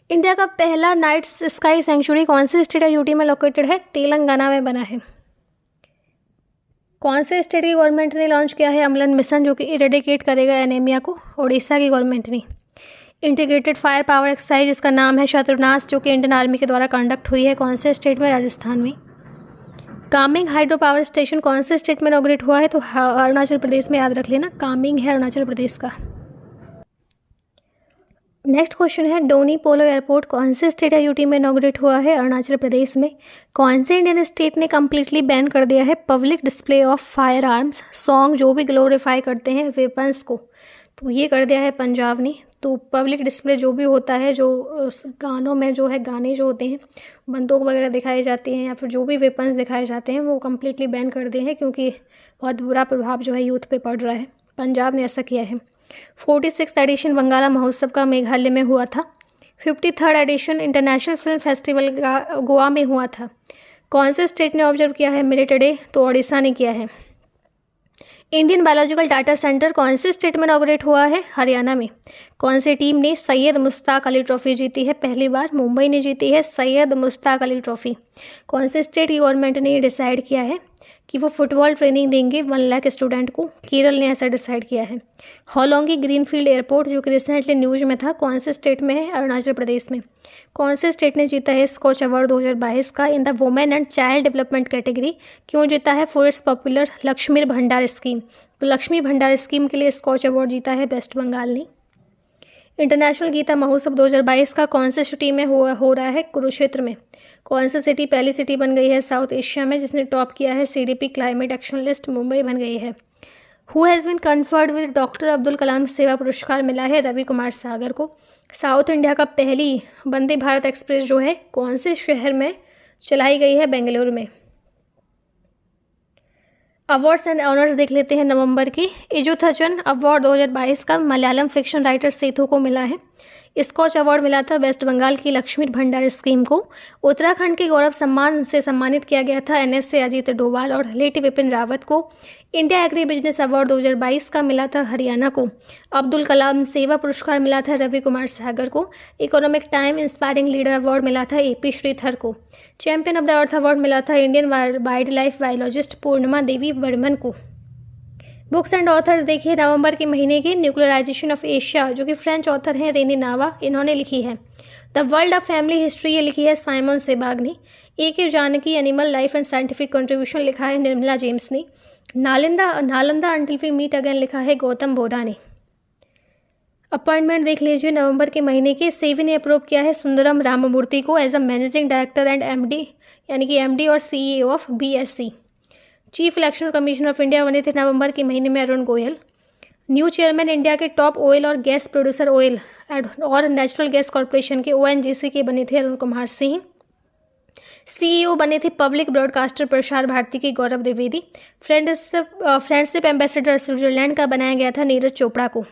इंडिया का पहला नाइट स्काई सेंचुरी कौन से स्टेट या यूटी में लोकेटेड है? तेलंगाना में बना है। कौन से स्टेट की गवर्नमेंट ने लॉन्च किया है अम्लन मिशन जो कि इरेडिकेट करेगा एनीमिया को? ओडिशा की गवर्नमेंट ने। इंटीग्रेटेड फायर पावर एक्सरसाइज जिसका नाम है शत्रुनाश जो कि इंडियन आर्मी के द्वारा कंडक्ट हुई है कौन से स्टेट में? राजस्थान में। कामिंग हाइड्रो पावर स्टेशन कौन से स्टेट में इनॉग्रेट हुआ है? तो अरुणाचल प्रदेश में, याद रख लेना कामिंग है अरुणाचल प्रदेश का। नेक्स्ट क्वेश्चन है, डोनी पोलो एयरपोर्ट कौन से स्टेट या यूटी में इनॉग्रेट हुआ है? अरुणाचल प्रदेश में। कौन से इंडियन स्टेट ने कम्प्लीटली बैन कर दिया है public display of fire arms, song जो भी ग्लोरीफाई करते हैं वेपन्स को? तो ये कर दिया है पंजाब ने। तो पब्लिक डिस्प्ले जो भी होता है, जो गानों में जो है, गाने जो होते हैं, बंदूक वगैरह दिखाई जाती हैं या फिर जो भी वेपन्स दिखाए जाते हैं, वो कम्प्लीटली बैन कर दिए हैं क्योंकि बहुत बुरा प्रभाव जो है यूथ पे पड़ रहा है। पंजाब ने ऐसा किया है। 46th एडिशन बंगाला महोत्सव का मेघालय में हुआ था। 53rd edition international film festival Goa में हुआ था। कौन से स्टेट ने ऑब्जर्व किया है मिलिट्री डे? तो ओडिशा ने किया है। इंडियन बायोलॉजिकल डाटा सेंटर कौन से स्टेट में इनॉग्रेट हुआ है? हरियाणा में। कौन सी टीम ने सैयद मुश्ताक अली ट्रॉफी जीती है पहली बार? मुंबई ने जीती है सैयद मुश्ताक अली ट्रॉफी। कौन से स्टेट की गवर्नमेंट ने डिसाइड किया है कि वो फुटबॉल ट्रेनिंग देंगे 1 लाख स्टूडेंट को? केरल ने ऐसा डिसाइड किया है। होलोंगी ग्रीनफील्ड एयरपोर्ट जो कि रिसेंटली न्यूज में था, कौन से स्टेट में है? अरुणाचल प्रदेश में। कौन से स्टेट ने जीता है स्कॉच अवार्ड 2022 का in the women and child development category? क्यों जीता है? फॉर इट्स पॉपुलर लक्ष्मी भंडार स्कीम। तो लक्ष्मी भंडार स्कीम के लिए स्कॉच अवार्ड जीता है वेस्ट बंगाल ने। इंटरनेशनल गीता महोत्सव 2022 का कौन से सिटी में हो रहा है? कुरुक्षेत्र में। कौन सी सिटी पहली सिटी बन गई है साउथ एशिया में जिसने टॉप किया है CDP climate action list? Mumbai बन गई है। Who has been conferred with doctor Abdul Kalam Seva Puraskar मिला है रवि कुमार सागर को। साउथ इंडिया का पहली वंदे भारत एक्सप्रेस जो है कौन से शहर में चलाई गई है? बेंगलुरु में। अवार्ड्स एंड ऑनर्स देख लेते हैं नवंबर की। इजुथचन अवार्ड 2022 का मलयालम फिक्शन राइटर सेतु को मिला है। स्कॉच अवार्ड मिला था वेस्ट बंगाल की लक्ष्मी भंडार स्कीम को। उत्तराखंड के गौरव सम्मान से सम्मानित किया गया था NSA अजीत डोभाल और लेट विपिन रावत को। इंडिया एग्री बिजनेस अवार्ड 2022 का मिला था हरियाणा को। अब्दुल कलाम सेवा पुरस्कार मिला था रवि कुमार सागर को। Economic time inspiring leader award मिला था AP श्रीधर को। Champion of the earth award मिला था इंडियन वाइल्ड लाइफ बायोलॉजिस्ट पूर्णिमा देवी वर्मन को। बुक्स एंड ऑथर्स देखिए नवंबर के महीने की। न्यूक्लियराइजेशन ऑफ एशिया जो कि फ्रेंच ऑथर हैं रेनी नावा, इन्होंने लिखी है। The world of family history ये लिखी है साइमन सेबाग ने। A.K. Janaki animal life and scientific contribution लिखा है निर्मला जेम्स ने। Nalanda until we meet again लिखा है गौतम बोधा ने। अपॉइंटमेंट देख लीजिए नवंबर के महीने की। सेबी ने अप्रूव किया है सुंदरम राममूर्ति को as a managing director and MD यानी कि MD और CEO of BSE। Chief election commissioner of India बने थे नवंबर के महीने में Arun Goyal. New chairman India के टॉप ऑयल और गैस प्रोड्यूसर ऑयल और नेचुरल गैस कॉरपोरेशन के ONGC के बने थे अरुण कुमार सिंह। CEO बने थे पब्लिक ब्रॉडकास्टर प्रसार भारती के Gaurav Dwivedi. Friendship ambassador Switzerland का बनाया गया था नीरज चोपड़ा को।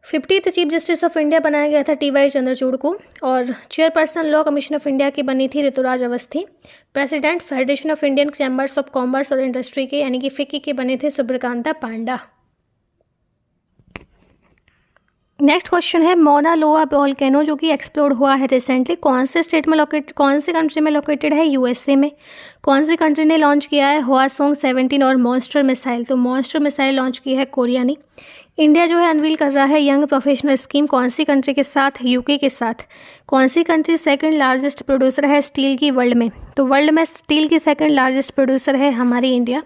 50th chief justice of India बनाया गया था TY चंद्रचूड़ को। और chairperson law commission of India की बनी थी Rituraj Awasthi. President federation of Indian chambers of commerce और इंडस्ट्री के यानी कि FICCI के बने थे सुब्रकांता पांडा। नेक्स्ट क्वेश्चन है, मौना लोआ वोल्केनो जो कि एक्सप्लोड हुआ है रिसेंटली कौन से कंट्री में लोकेटेड है? USA में। कौन सी कंट्री ने लॉन्च किया है हवासोंग 17 और मॉन्स्टर मिसाइल? तो मॉन्स्टर मिसाइल लॉन्च की है कोरिया ने। इंडिया जो है अनवील कर रहा है यंग प्रोफेशनल स्कीम कौन सी कंट्री के साथ? UK के साथ। कौन सी कंट्री सेकंड लार्जेस्ट प्रोड्यूसर है स्टील की वर्ल्ड में? तो वर्ल्ड में स्टील की सेकंड लार्जेस्ट प्रोड्यूसर है हमारी India.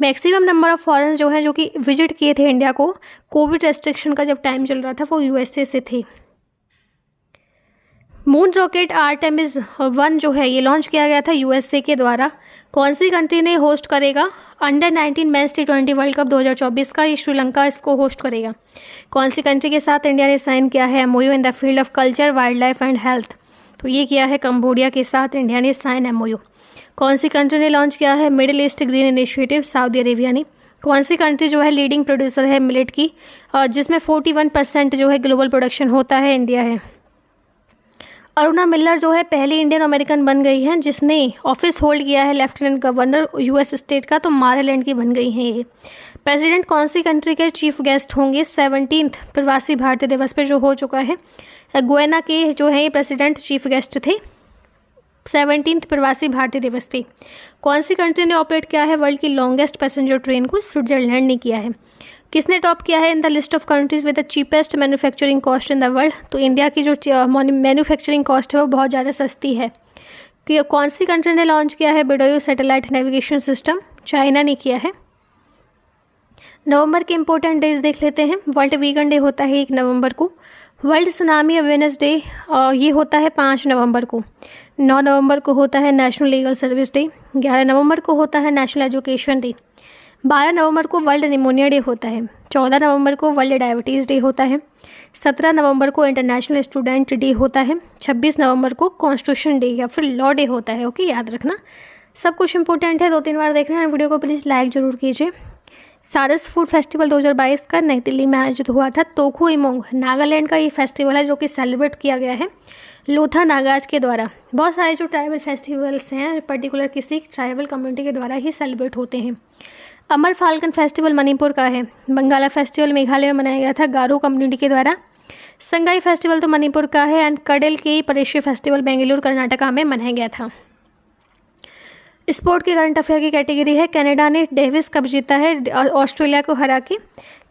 Maximum number of foreigners जो हैं जो कि विजिट किए थे इंडिया को कोविड रेस्ट्रिक्शन का जब टाइम चल रहा था वो USA से थे। मून रॉकेट आर्टेमिस 1 जो है ये लॉन्च किया गया था USA के द्वारा। कौन सी कंट्री ने होस्ट करेगा under nineteen men's T20 world cup 2024 का? ये श्रीलंका इसको होस्ट करेगा। कौन सी कंट्री के साथ इंडिया ने साइन किया है MOU in the field of culture wild life and health? तो ये किया है कंबोडिया के साथ इंडिया ने साइन MOU। कौन सी कंट्री ने लॉन्च किया है middle east green initiative? Saudi Arabia ने। कौन सी कंट्री जो है लीडिंग प्रोड्यूसर है मिलेट की और जिसमें 41% जो है ग्लोबल प्रोडक्शन होता है? इंडिया है। अरुणा मिल्लर जो है पहली इंडियन अमेरिकन बन गई हैं जिसने ऑफिस होल्ड किया है लेफ्टिनेंट गवर्नर US स्टेट का, तो मारीलैंड की बन गई हैं ये। प्रेसिडेंट कौन सी कंट्री के चीफ गेस्ट होंगे 17th प्रवासी भारतीय दिवस पर जो हो चुका है? गुयाना के जो है ये प्रेसिडेंट चीफ गेस्ट थे 17th प्रवासी भारतीय दिवस थे। कौन सी कंट्री ने ऑपरेट किया है वर्ल्ड की लॉन्गेस्ट पैसेंजर ट्रेन को? स्विट्जरलैंड ने किया है। किसने टॉप किया है in the list of countries with the cheapest manufacturing cost in the world? तो इंडिया की जो मैन्युफैक्चरिंग कॉस्ट है वो बहुत ज़्यादा सस्ती है। कि कौन सी कंट्री ने लॉन्च किया है बिडोयो सैटेलाइट नेविगेशन सिस्टम? चाइना ने किया है। नवंबर के इंपॉर्टेंट डेज देख लेते हैं। वर्ल्ड वीगन डे होता है 1 नवंबर को। वर्ल्ड सुनामी अवेयरनेस डे ये होता है 5 नवंबर को। 9 नवंबर को होता है नेशनल लीगल सर्विस डे। 11 नवंबर को होता है नेशनल एजुकेशन डे। 12 नवंबर को वर्ल्ड निमोनिया डे होता है। 14 नवंबर को वर्ल्ड डायबिटीज़ डे होता है। 17 नवंबर को इंटरनेशनल स्टूडेंट डे होता है। 26 नवंबर को कॉन्स्टिट्यूशन डे या फिर लॉ डे होता है। ओके, याद रखना, सब कुछ इंपॉर्टेंट है, 2-3 बार देखना है। वीडियो को प्लीज़ लाइक ज़रूर कीजिए। सारस फूड फेस्टिवल 2022 का नई दिल्ली में आयोजित हुआ था। तोखू इमोंग नागालैंड का ये फेस्टिवल है जो कि सेलिब्रेट किया गया है लोथा नागाज के द्वारा। बहुत सारे जो ट्राइबल फेस्टिवल्स हैं पर्टिकुलर किसी ट्राइबल कम्युनिटी के द्वारा ही सेलिब्रेट होते हैं। अमर फाल्कन फेस्टिवल मणिपुर का है। बंगाला फेस्टिवल मेघालय में मनाया गया था गारो कम्युनिटी के द्वारा। संगाई फेस्टिवल तो मणिपुर का है। एंड कडेल के परेश्य फेस्टिवल बेंगलुरु कर्नाटका में मनाया गया था। स्पोर्ट के करंट अफेयर की कैटेगरी है। कनाडा ने डेविस कप जीता है ऑस्ट्रेलिया को हरा के।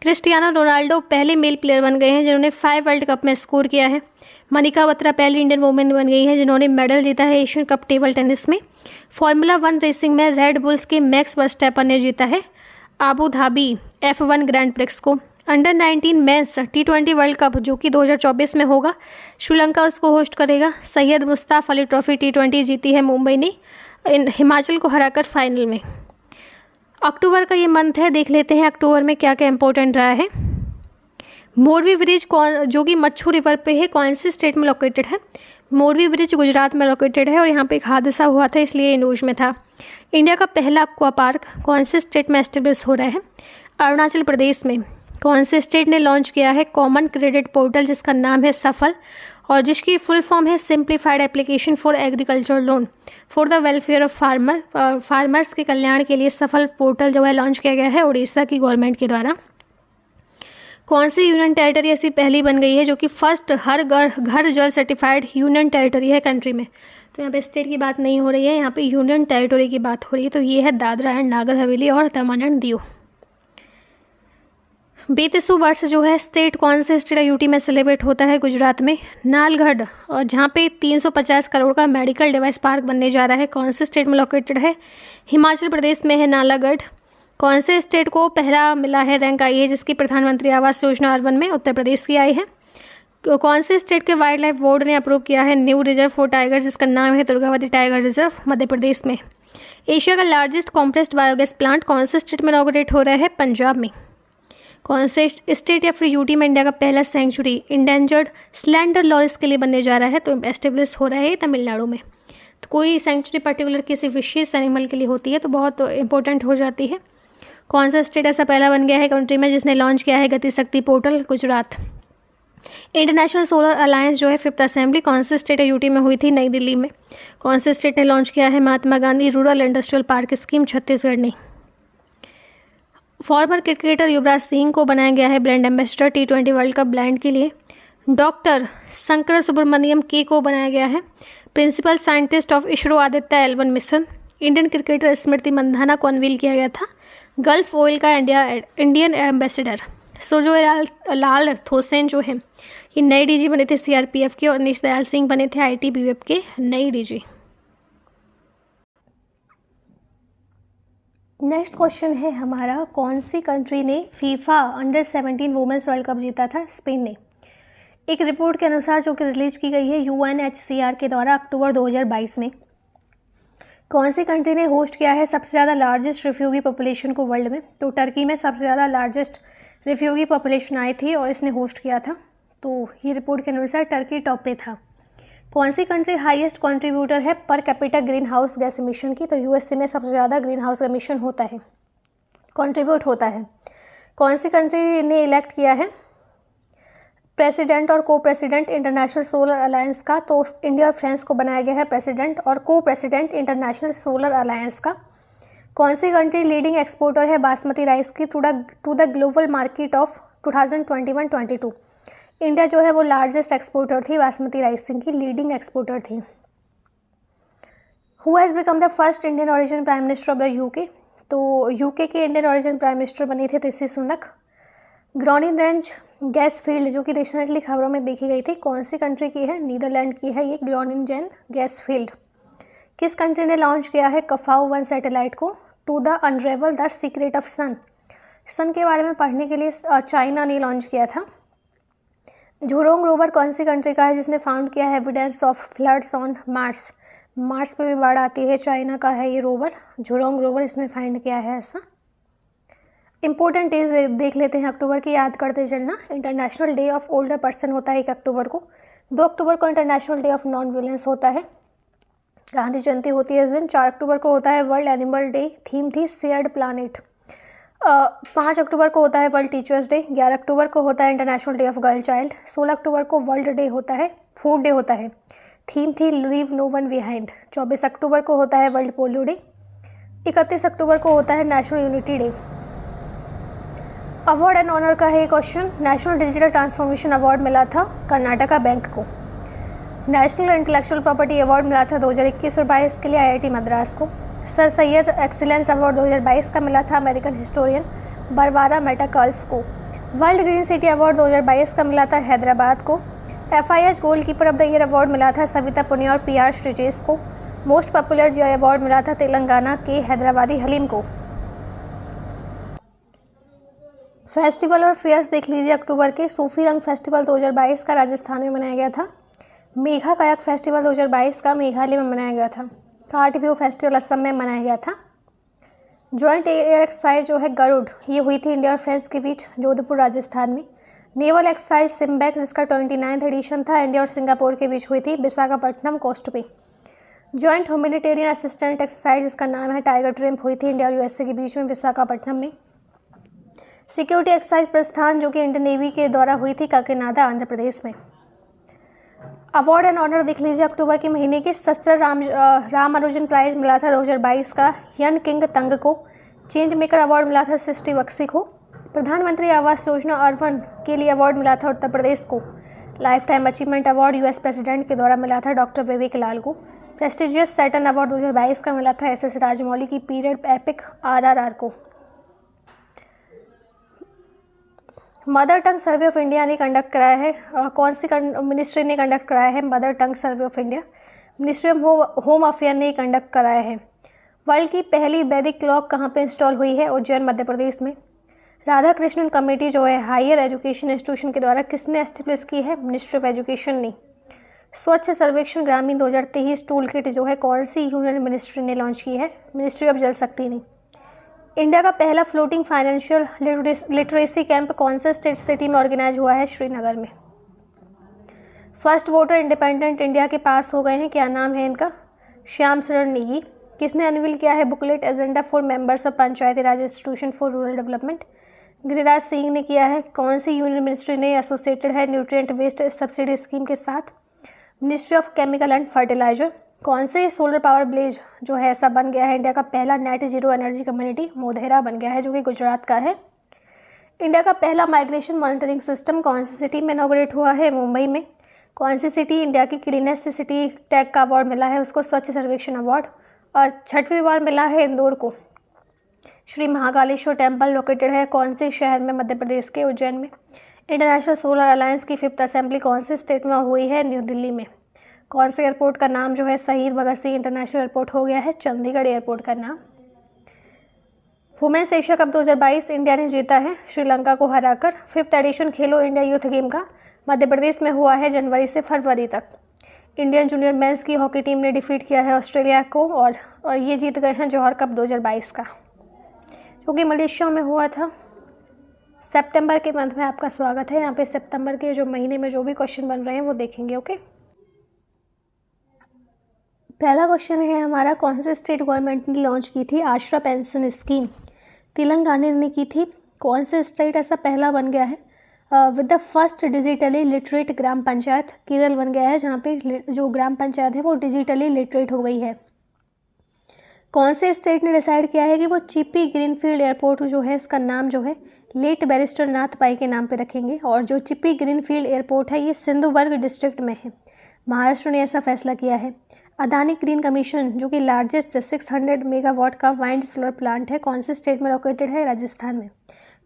क्रिस्टियानो रोनाल्डो पहले मेल प्लेयर बन गए हैं जिन्होंने 5 वर्ल्ड कप में स्कोर किया है। मनिका बत्रा पहली इंडियन वुमेन बन गई हैं जिन्होंने मेडल जीता है एशियन कप टेबल टेनिस में। फार्मूला 1 रेसिंग में रेड बुल्स के मैक्स वर्स्टैपन ने जीता है Abu Dhabi F1 grand prix को। Under 19 men's T20 world cup जो कि 2024 में होगा, श्रीलंका उसको होस्ट करेगा। सैयद मुश्ताक अली ट्रॉफी T20 जीती है मुंबई ने हिमाचल को हराकर फाइनल में। अक्टूबर का ये मंथ है, देख लेते हैं अक्टूबर में क्या क्या इंपॉर्टेंट रहा है। मोरवी ब्रिज जो कि मच्छू रिवर पे है, कौन से स्टेट में लोकेटेड है? मोरवी ब्रिज गुजरात में लोकेटेड है और यहाँ पे एक हादसा हुआ था इसलिए न्यूज़ में था। इंडिया का पहला एक्वा पार्क कौन से स्टेट में एस्टेब्लिश हो रहा है? अरुणाचल प्रदेश में। कौन से स्टेट ने लॉन्च किया है कॉमन क्रेडिट पोर्टल जिसका नाम है सफल और जिसकी फुल फॉर्म है simplified application for agriculture loan for the welfare of farmers के कल्याण के लिए सफल पोर्टल जो है लॉन्च किया गया है उड़ीसा की गवर्नमेंट के द्वारा। कौन सी यूनियन टेरिटरी ऐसी पहली बन गई है जो कि फर्स्ट हर घर जल सर्टिफाइड यूनियन टेरिटरी है कंट्री में? तो यहाँ पे स्टेट की बात नहीं हो रही है, यहाँ पे यूनियन टेरिटरी की बात हो रही है। तो ये है दादरा एंड नागर हवेली और दमन एंड दीव। बेतसु वर्ष जो है स्टेट कौन से स्टेट यूटी में सेलिब्रेट होता है? गुजरात में नालगढ़, और जहाँ पे 350 करोड़ का मेडिकल डिवाइस पार्क बनने जा रहा है, कौन से स्टेट में लोकेटेड है? हिमाचल प्रदेश में है नालागढ़। कौन से स्टेट को पहला मिला है रैंक आई है जिसकी प्रधानमंत्री आवास योजना अर्बन में? उत्तर प्रदेश की आई है। कौन से स्टेट के वाइल्ड लाइफ बोर्ड ने अप्रूव किया है न्यू रिजर्व फॉर टाइगर जिसका नाम है दुर्गावती टाइगर रिजर्व? मध्य प्रदेश में। एशिया का लार्जेस्ट कॉम्प्रेस्ड बायोगैस प्लांट कौन से स्टेट में इनॉग्रेट हो रहा है? पंजाब में। कौन से स्टेट या फिर यूटी में इंडिया का पहला सेंचुरी इंडेंजर्ड स्लैंडर लॉरिस के लिए बनने जा रहा है? तो एस्टेब्लिश हो रहा है तमिलनाडु में। तो कोई सेंचुरी पर्टिकुलर किसी विशेष एनिमल के लिए होती है तो बहुत इंपॉर्टेंट हो जाती है। कौन सा स्टेट ऐसा पहला बन गया है कंट्री में जिसने लॉन्च किया है गति शक्ति portal? Gujarat. International solar alliance जो है 5th असेंबली कौन से स्टेट या यूटी में हुई थी? नई दिल्ली में। कौन से स्टेट ने लॉन्च किया है Mahatma Gandhi rural industrial park scheme? Chhattisgarh ने। फॉर्मर क्रिकेटर युवराज सिंह को बनाया गया है brand ambassador T20 world cup brand के लिए। डॉक्टर शंकर सुब्रमण्यम के को बनाया गया है principal scientist of ISRO Aditya L1 mission. Indian cricketer Smriti Mandhana को अनवील किया गया था गल्फ ऑयल का इंडियन एम्बेसडर। सुजो लाल थोसेन जो है ये नए डीजी बने थे CRPF के और अनिश दयाल सिंह बने थे ITBF के नए डीजी। नेक्स्ट क्वेश्चन है हमारा, कौन सी कंट्री ने FIFA under 17 women's world cup जीता था? स्पेन ने। एक रिपोर्ट के अनुसार जो कि रिलीज की गई है UNHCR के द्वारा अक्टूबर 2022 में, कौन सी कंट्री ने होस्ट किया है सबसे ज़्यादा लार्जेस्ट रिफ्यूगी पॉपुलेशन को वर्ल्ड में? तो टर्की में सबसे ज़्यादा लार्जेस्ट रिफ्यूगी पॉपुलेशन आई थी और इसने होस्ट किया था। तो ये रिपोर्ट के अनुसार टर्की टॉप पे था। कौन सी कंट्री हाईएस्ट कंट्रीब्यूटर है per capita green house gas emission की? तो USA में सबसे ज़्यादा ग्रीन हाउस एमिशन होता है, कंट्रीब्यूट होता है। कौन सी कंट्री ने इलेक्ट किया है प्रेसिडेंट और को प्रेसिडेंट इंटरनेशनल सोलर अलायंस का? तो इंडिया और फ्रांस को बनाया गया है प्रेसिडेंट और को प्रेसिडेंट इंटरनेशनल सोलर अलायंस का। कौन सी कंट्री लीडिंग एक्सपोर्टर है बासमती राइस की to the global market of 2021-22? India जो है वो लार्जेस्ट एक्सपोर्टर थी बासमती राइस की, लीडिंग एक्सपोर्टर थी। Who has become the first Indian origin prime minister of the UK? तो UK के इंडियन ओरिजिन प्राइम मिनिस्टर बने थे Rishi Sunak. Groningen gas field जो कि रिसेंटली खबरों में देखी गई थी, कौन सी कंट्री की है? नीदरलैंड की है ये ग्रोनिंगेन गैस फील्ड। किस कंट्री ने लॉन्च किया है कफाओ 1 सैटेलाइट को to the unravel the secret of sun? Sun के बारे में पढ़ने के लिए चाइना ने लॉन्च किया था। झुरोंग रोवर कौन सी कंट्री का है जिसने फाउंड किया है evidence of floods on Mars? Mars पे भी बाढ़ आती है, चाइना का है ये रोवर, झुरोंग रोवर, इसने फाइंड किया है ऐसा। इंपॉर्टेंट डेज देख लेते हैं अक्टूबर की, याद करते चलना। International day of older person होता है 1 अक्टूबर को। 2 अक्टूबर को international day of non violence होता है, गांधी जयंती होती है इस दिन। 4 अक्टूबर को होता है वर्ल्ड एनिमल डे, थीम थी शेयर्ड प्लानिट। 5 अक्टूबर को होता है वर्ल्ड टीचर्स डे। 11 अक्टूबर को होता है international day of girl child. 16 अक्टूबर को वर्ल्ड डे होता है, फूड डे होता है, थीम थी लीव नो वन बिहाइंड। 24 अक्टूबर को होता है वर्ल्ड पोलियो डे। 31 अक्टूबर को होता है national unity day. Award and honour का है question. National digital transformation award मिला था कर्नाटका बैंक को। नेशनल इंटेलेक्चुअल प्रॉपर्टी अवार्ड मिला था 2021 और 22 के लिए आईआईटी मद्रास को। सर सैयद एक्सीलेंस अवार्ड 2022 का मिला था अमेरिकन हिस्टोरियन बरवारा मेटाकल्फ को। वर्ल्ड ग्रीन सिटी अवार्ड 2022 का मिला था हैदराबाद को। FIH goalkeeper of the year award मिला था सविता पुनिया और PR श्रीजेश को। मोस्ट पॉपुलर GI अवार्ड मिला था तेलंगाना के हैदराबादी हलीम को। फेस्टिवल और फेयर्स देख लीजिए अक्टूबर के। सूफी रंग फेस्टिवल 2022 का राजस्थान में मनाया गया था। मेघा कायक फेस्टिवल 2022 का मेघालय में मनाया गया था। कार्ट व्यू फेस्टिवल असम में मनाया गया था। जॉइंट एयर एक्सरसाइज जो है गरुड़, ये हुई थी इंडिया और फ्रांस के बीच जोधपुर राजस्थान में। नेवल एक्सरसाइज सिम्बैक जिसका 29वां एडिशन था इंडिया और सिंगापुर के बीच हुई थी विशाखापट्टनम कोस्ट पे। जॉइंट ह्यूमैनिटेरियन असिस्टेंट एक्सरसाइज जिसका नाम है टाइगर ट्रिम्प हुई थी इंडिया और USA के बीच में विशाखापट्टनम में। सिक्योरिटी एक्सरसाइज प्रस्थान जो कि इंडियन नेवी के द्वारा हुई थी काकीनाडा आंध्र प्रदेश में। अवार्ड एंड ऑनर देख लीजिए अक्टूबर के महीने के। शस्त्र रामानुजन प्राइज मिला था 2022 का यन किंग तंग को। चेंज मेकर अवार्ड मिला था सृष्टि बक्सी को। प्रधानमंत्री आवास योजना अर्बन के लिए अवार्ड मिला था उत्तर प्रदेश को। Life time achievement award US president के द्वारा मिला था डॉक्टर विवेक लाल को। प्रेस्टिजियस सैटर्न अवार्ड 2022 का मिला था SS राजमौली की पीरियड एपिक RRR को। Mother tongue survey of India ने कंडक्ट कराया है, कौन सी मिनिस्ट्री ने कंडक्ट कराया है mother tongue survey of India? Ministry of home affair ने कंडक्ट कराया है। वर्ल्ड की पहली वैदिक क्लॉक कहाँ पे इंस्टॉल हुई है? उज्जैन मध्य प्रदेश में। राधा कृष्णन कमेटी जो है हायर एजुकेशन इंस्टीट्यूशन के द्वारा किसने एस्टेब्लिश की है? मिनिस्ट्री ऑफ एजुकेशन ने। स्वच्छ सर्वेक्षण ग्रामीण 2023 टूल किट जो है कौन सी यूनियन मिनिस्ट्री ने लॉन्च की है? मिनिस्ट्री ऑफ जल शक्ति ने। इंडिया का पहला फ्लोटिंग फाइनेंशियल लिटरेसी कैंप कौन से सिटी में ऑर्गेनाइज हुआ है? श्रीनगर में। फर्स्ट वोटर इंडिपेंडेंट इंडिया के पास हो गए हैं, क्या नाम है इनका? श्याम शरण नेगी। किसने अनवील किया है booklet agenda for members of panchayati raj institution for rural development? Giriraj Singh ने किया है। कौन सी यूनियन मिनिस्ट्री ने एसोसिएटेड है न्यूट्रिएंट बेस्ड सब्सिडी स्कीम के साथ? Ministry of chemical and fertiliser. कौन से सोलर पावर ब्लेज जो है ऐसा बन गया है इंडिया का पहला net zero energy community? Modhera बन गया है जो कि गुजरात का है। इंडिया का पहला माइग्रेशन मॉनिटरिंग सिस्टम कौन सी सिटी में इनॉग्रेट हुआ है? मुंबई में। कौन सी सिटी इंडिया की क्लीनेस्ट सिटी टैग का अवार्ड मिला है उसको? स्वच्छ सर्वेक्षण अवार्ड। और 6वां बार मिला है इंदौर को। श्री महाकालेश्वर टेम्पल लोकेटेड है कौन से शहर में? मध्य प्रदेश के उज्जैन में। इंटरनेशनल सोलर अलायंस की 5th असेंबली कौन से स्टेट में हुई है? न्यू दिल्ली में। कौन से एयरपोर्ट का नाम जो है शहीद भगत सिंह इंटरनेशनल एयरपोर्ट हो गया है? चंडीगढ़ एयरपोर्ट का नाम। वुमेन्स एशिया कप 2022 इंडिया ने जीता है श्रीलंका को हराकर। 5th एडिशन खेलो इंडिया यूथ गेम का मध्य प्रदेश में हुआ है जनवरी से फरवरी तक। इंडियन जूनियर मेंस की हॉकी टीम ने डिफीट किया है ऑस्ट्रेलिया को और ये जीत गए हैं जौहर कप 2022 का जो कि मलेशिया में हुआ था। सितंबर के मंथ में आपका स्वागत है। यहाँ पे सितंबर के जो महीने में जो भी क्वेश्चन बन रहे हैं वो देखेंगे। ओके, पहला क्वेश्चन है हमारा, कौन से स्टेट गवर्नमेंट ने लॉन्च की थी आश्रा पेंशन स्कीम? तेलंगाना ने की थी। कौन से स्टेट ऐसा पहला बन गया है with the first digitally literate gram panchayat? Kerala बन गया है जहाँ पे जो ग्राम पंचायत है वो डिजिटली लिटरेट हो गई है। कौन से स्टेट ने डिसाइड किया है कि वो चिपी ग्रीनफील्ड एयरपोर्ट जो है इसका नाम जो है लेट बैरिस्टर नाथ पाई के नाम पे रखेंगे? और जो चिपी ग्रीनफील्ड एयरपोर्ट है ये सिंधुबर्ग डिस्ट्रिक्ट में है। महाराष्ट्र ने ऐसा फैसला किया है। अदानी ग्रीन कमीशन जो कि लार्जेस्ट 600 मेगावाट का वाइंड सोलर प्लांट है कौन से स्टेट में लोकेटेड है? राजस्थान में।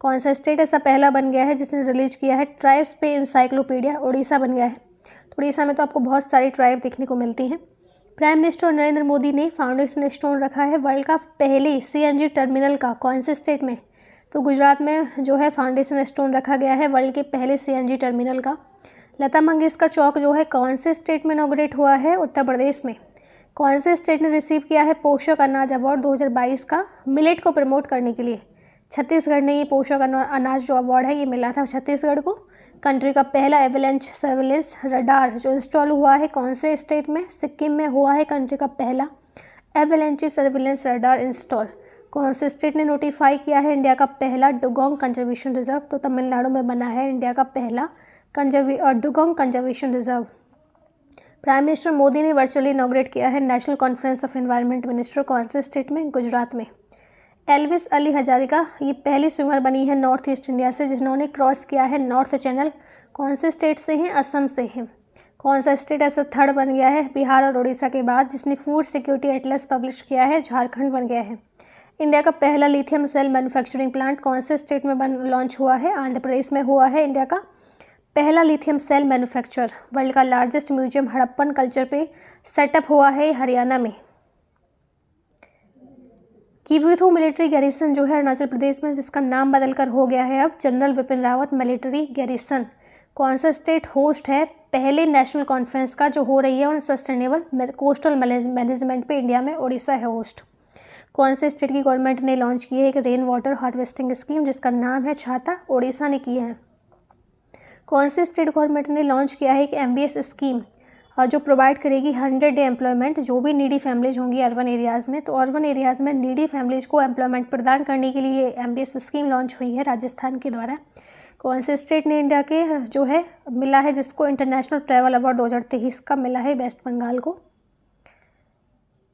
कौन सा स्टेट ऐसा पहला बन गया है जिसने रिलीज किया है ट्राइब्स पे इंसाइक्लोपीडिया? उड़ीसा बन गया है। तो उड़ीसा में तो आपको बहुत सारी ट्राइब देखने को मिलती हैं। प्राइम मिनिस्टर नरेंद्र मोदी ने फाउंडेशन स्टोन रखा है वर्ल्ड का पहले CNG टर्मिनल का कौन से स्टेट में? तो गुजरात में जो है फाउंडेशन स्टोन रखा गया है वर्ल्ड के पहले CNG टर्मिनल का। लता मंगेशकर चौक जो है कौन से स्टेट में इनॉग्रेट हुआ है? उत्तर प्रदेश में। कौन से स्टेट ने रिसीव किया है पोषक अनाज अवार्ड 2022 का मिलेट को प्रमोट करने के लिए? छत्तीसगढ़ ने ये पोषक अनाज जो अवार्ड है ये मिला था छत्तीसगढ़ को। कंट्री का पहला एवेलेंच सर्विलेंस रडार जो इंस्टॉल हुआ है कौन से स्टेट में? सिक्किम में हुआ है कंट्री का पहला एवेलेंच सर्विलेंस रडार इंस्टॉल। कौन से स्टेट ने नोटिफाई किया है इंडिया का पहला डुगोंग कंजर्वेशन रिजर्व? तो तमिलनाडु में बना है इंडिया का पहला dugong conservation reserve. Prime minister Modi ने वर्चुअली इनॉग्रेट किया है national conference of environment minister कौन से स्टेट में? गुजरात में। एल्विस अली हजारिका ये पहली स्विमर बनी है नॉर्थ ईस्ट इंडिया से जिन्होंने क्रॉस किया है नॉर्थ चैनल। कौन से स्टेट से हैं? असम से हैं। कौन सा स्टेट ऐसा थर्ड बन गया है बिहार और उड़ीसा के बाद जिसने फूड सिक्योरिटी एटलस पब्लिश किया है? झारखंड बन गया है। इंडिया का पहला लिथियम सेल मैन्युफैक्चरिंग प्लांट कौन से स्टेट में लॉन्च हुआ है? आंध्र प्रदेश में हुआ है इंडिया का पहला लिथियम सेल मैन्युफैक्चर। वर्ल्ड का लार्जेस्ट म्यूजियम हड़प्पन कल्चर पे सेटअप हुआ है हरियाणा में। किबीथू मिलिट्री गैरिसन जो है अरुणाचल प्रदेश में जिसका नाम बदलकर हो गया है अब general Vipin Rawat military garrison. कौन सा स्टेट होस्ट है पहले नेशनल कॉन्फ्रेंस का जो हो रही है ऑन सस्टेनेबल कोस्टल मैनेजमेंट पे? इंडिया में उड़ीसा है होस्ट। कौन से स्टेट की गवर्नमेंट ने लॉन्च की है एक रेन वाटर हार्वेस्टिंग स्कीम जिसका नाम है छाता? उड़ीसा ने की है। कौन से स्टेट गवर्नमेंट ने लॉन्च किया है एक MBS स्कीम जो प्रोवाइड करेगी 100 डे एम्प्लॉयमेंट जो भी नीडी फैमिलीज होंगी अर्बन एरियाज़ में? तो अर्बन एरियाज़ में नीडी फैमिलीज को एम्प्लॉयमेंट प्रदान करने के लिए MBS स्कीम लॉन्च हुई है राजस्थान के द्वारा। कौन से स्टेट ने इंडिया के जो है मिला है जिसको इंटरनेशनल ट्रैवल अवार्ड 2023 का मिला है? वेस्ट बंगाल को।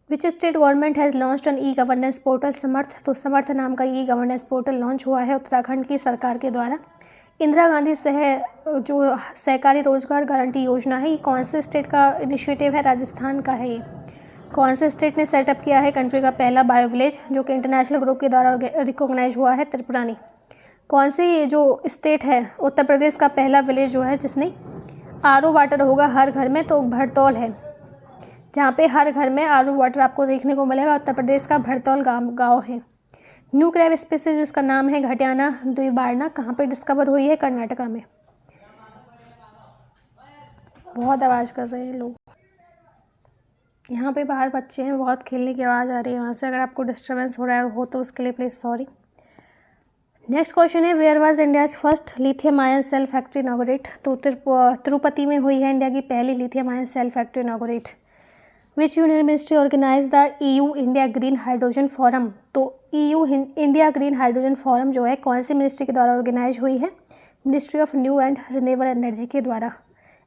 Which state government has launched an e governance portal? Samarth. तो समर्थ नाम का ई गवर्नेंस पोर्टल लॉन्च हुआ है उत्तराखंड की सरकार के द्वारा। इंदिरा गांधी जो सहकारी रोजगार गारंटी योजना है ये कौन से स्टेट का इनिशिएटिव है? राजस्थान का है ये। कौन से स्टेट ने सेटअप किया है कंट्री का पहला बायो विलेज जो कि इंटरनेशनल ग्रुप के द्वारा रिकॉग्नाइज हुआ है? त्रिपुरा ने। कौन सी जो स्टेट है उत्तर प्रदेश का पहला विलेज जो है जिसने RO वाटर होगा हर घर में? तो भरतौल है जहाँ पे हर घर में RO वाटर आपको देखने को मिलेगा। उत्तर प्रदेश का भरतौल गाँव है। न्यू क्रैब स्पीसीज जिसका नाम है घटियाना द्विबार्ना कहाँ पे डिस्कवर हुई है? कर्नाटका में। बहुत आवाज़ कर रहे हैं लोग यहाँ पे बाहर बच्चे हैं बहुत खेलने की आवाज़ आ रही है वहाँ से। अगर आपको डिस्टर्बेंस हो रहा हो तो उसके लिए प्लीज़ सॉरी। नेक्स्ट क्वेश्चन है where was India's first lithium ion cell factory inaugurate? तो तिरुपति में हुई है इंडिया की पहली lithium ion cell factory inaugurate. Which union ministry organise the EU India green hydrogen forum? तो EU India green hydrogen forum जो है कौन सी मिनिस्ट्री के द्वारा ऑर्गेनाइज हुई है? Ministry of new and renewable energy के द्वारा।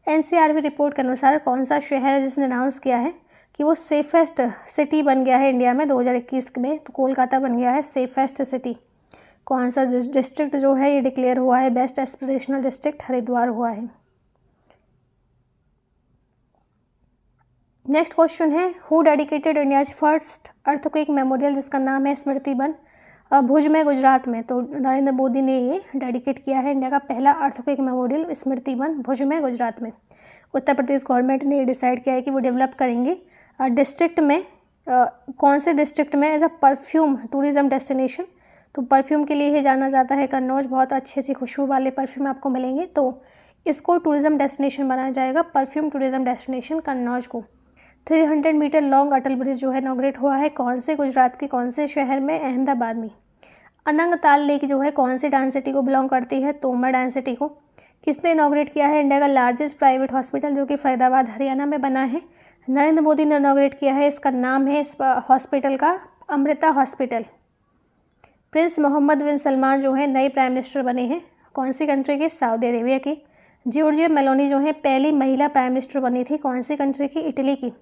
NCRB रिपोर्ट के अनुसार कौन सा शहर है जिसने अनाउंस किया है कि वो सेफेस्ट सिटी बन गया है इंडिया में 2021 में? तो कोलकाता बन गया है सेफेस्ट सिटी। कौन सा डिस्ट्रिक्ट जो है ये डिक्लेयर हुआ है बेस्ट एस्पिरेशनल डिस्ट्रिक्ट? हरिद्वार हुआ है। नेक्स्ट क्वेश्चन है who dedicated India's first earthquake memorial जिसका नाम है स्मृति वन भुज में गुजरात में? तो नरेंद्र मोदी ने ये डेडिकेट किया है इंडिया का पहला अर्थक्वेक मेमोरियल स्मृति वन भुज में गुजरात में। उत्तर प्रदेश गवर्नमेंट ने डिसाइड किया है कि वो डेवलप करेंगे डिस्ट्रिक्ट में कौन से डिस्ट्रिक्ट में as a perfume tourism destination? तो परफ्यूम के लिए ही जाना जाता है कन्नौज। बहुत अच्छी अच्छी खुशबू वाले परफ्यूम आपको मिलेंगे तो इसको टूरिज्म डेस्टिनेशन बनाया जाएगा परफ्यूम टूरिज्म डेस्टिनेशन कन्नौज को। 300 मीटर लॉन्ग अटल ब्रिज जो है इनॉग्रेट हुआ है कौन से गुजरात के कौन से शहर में? अहमदाबाद में। अनंगताल लेक जो है कौन सी डांस सिटी को बिलोंग करती है? तोमर डांस सिटी को। किसने इनॉग्रेट किया है इंडिया का लार्जेस्ट प्राइवेट हॉस्पिटल जो कि फरीदाबाद हरियाणा में बना है? नरेंद्र मोदी ने इनॉग्रेट किया है। इसका नाम है इस हॉस्पिटल का अमृता हॉस्पिटल। प्रिंस मोहम्मद बिन सलमान जो है नए प्राइम मिनिस्टर बने हैं कौन सी कंट्री के? सऊदी अरेबिया की। जॉर्जिया मेलोनी जो है पहली महिला प्राइम मिनिस्टर बनी थी कौन सी कंट्री की? इटली की।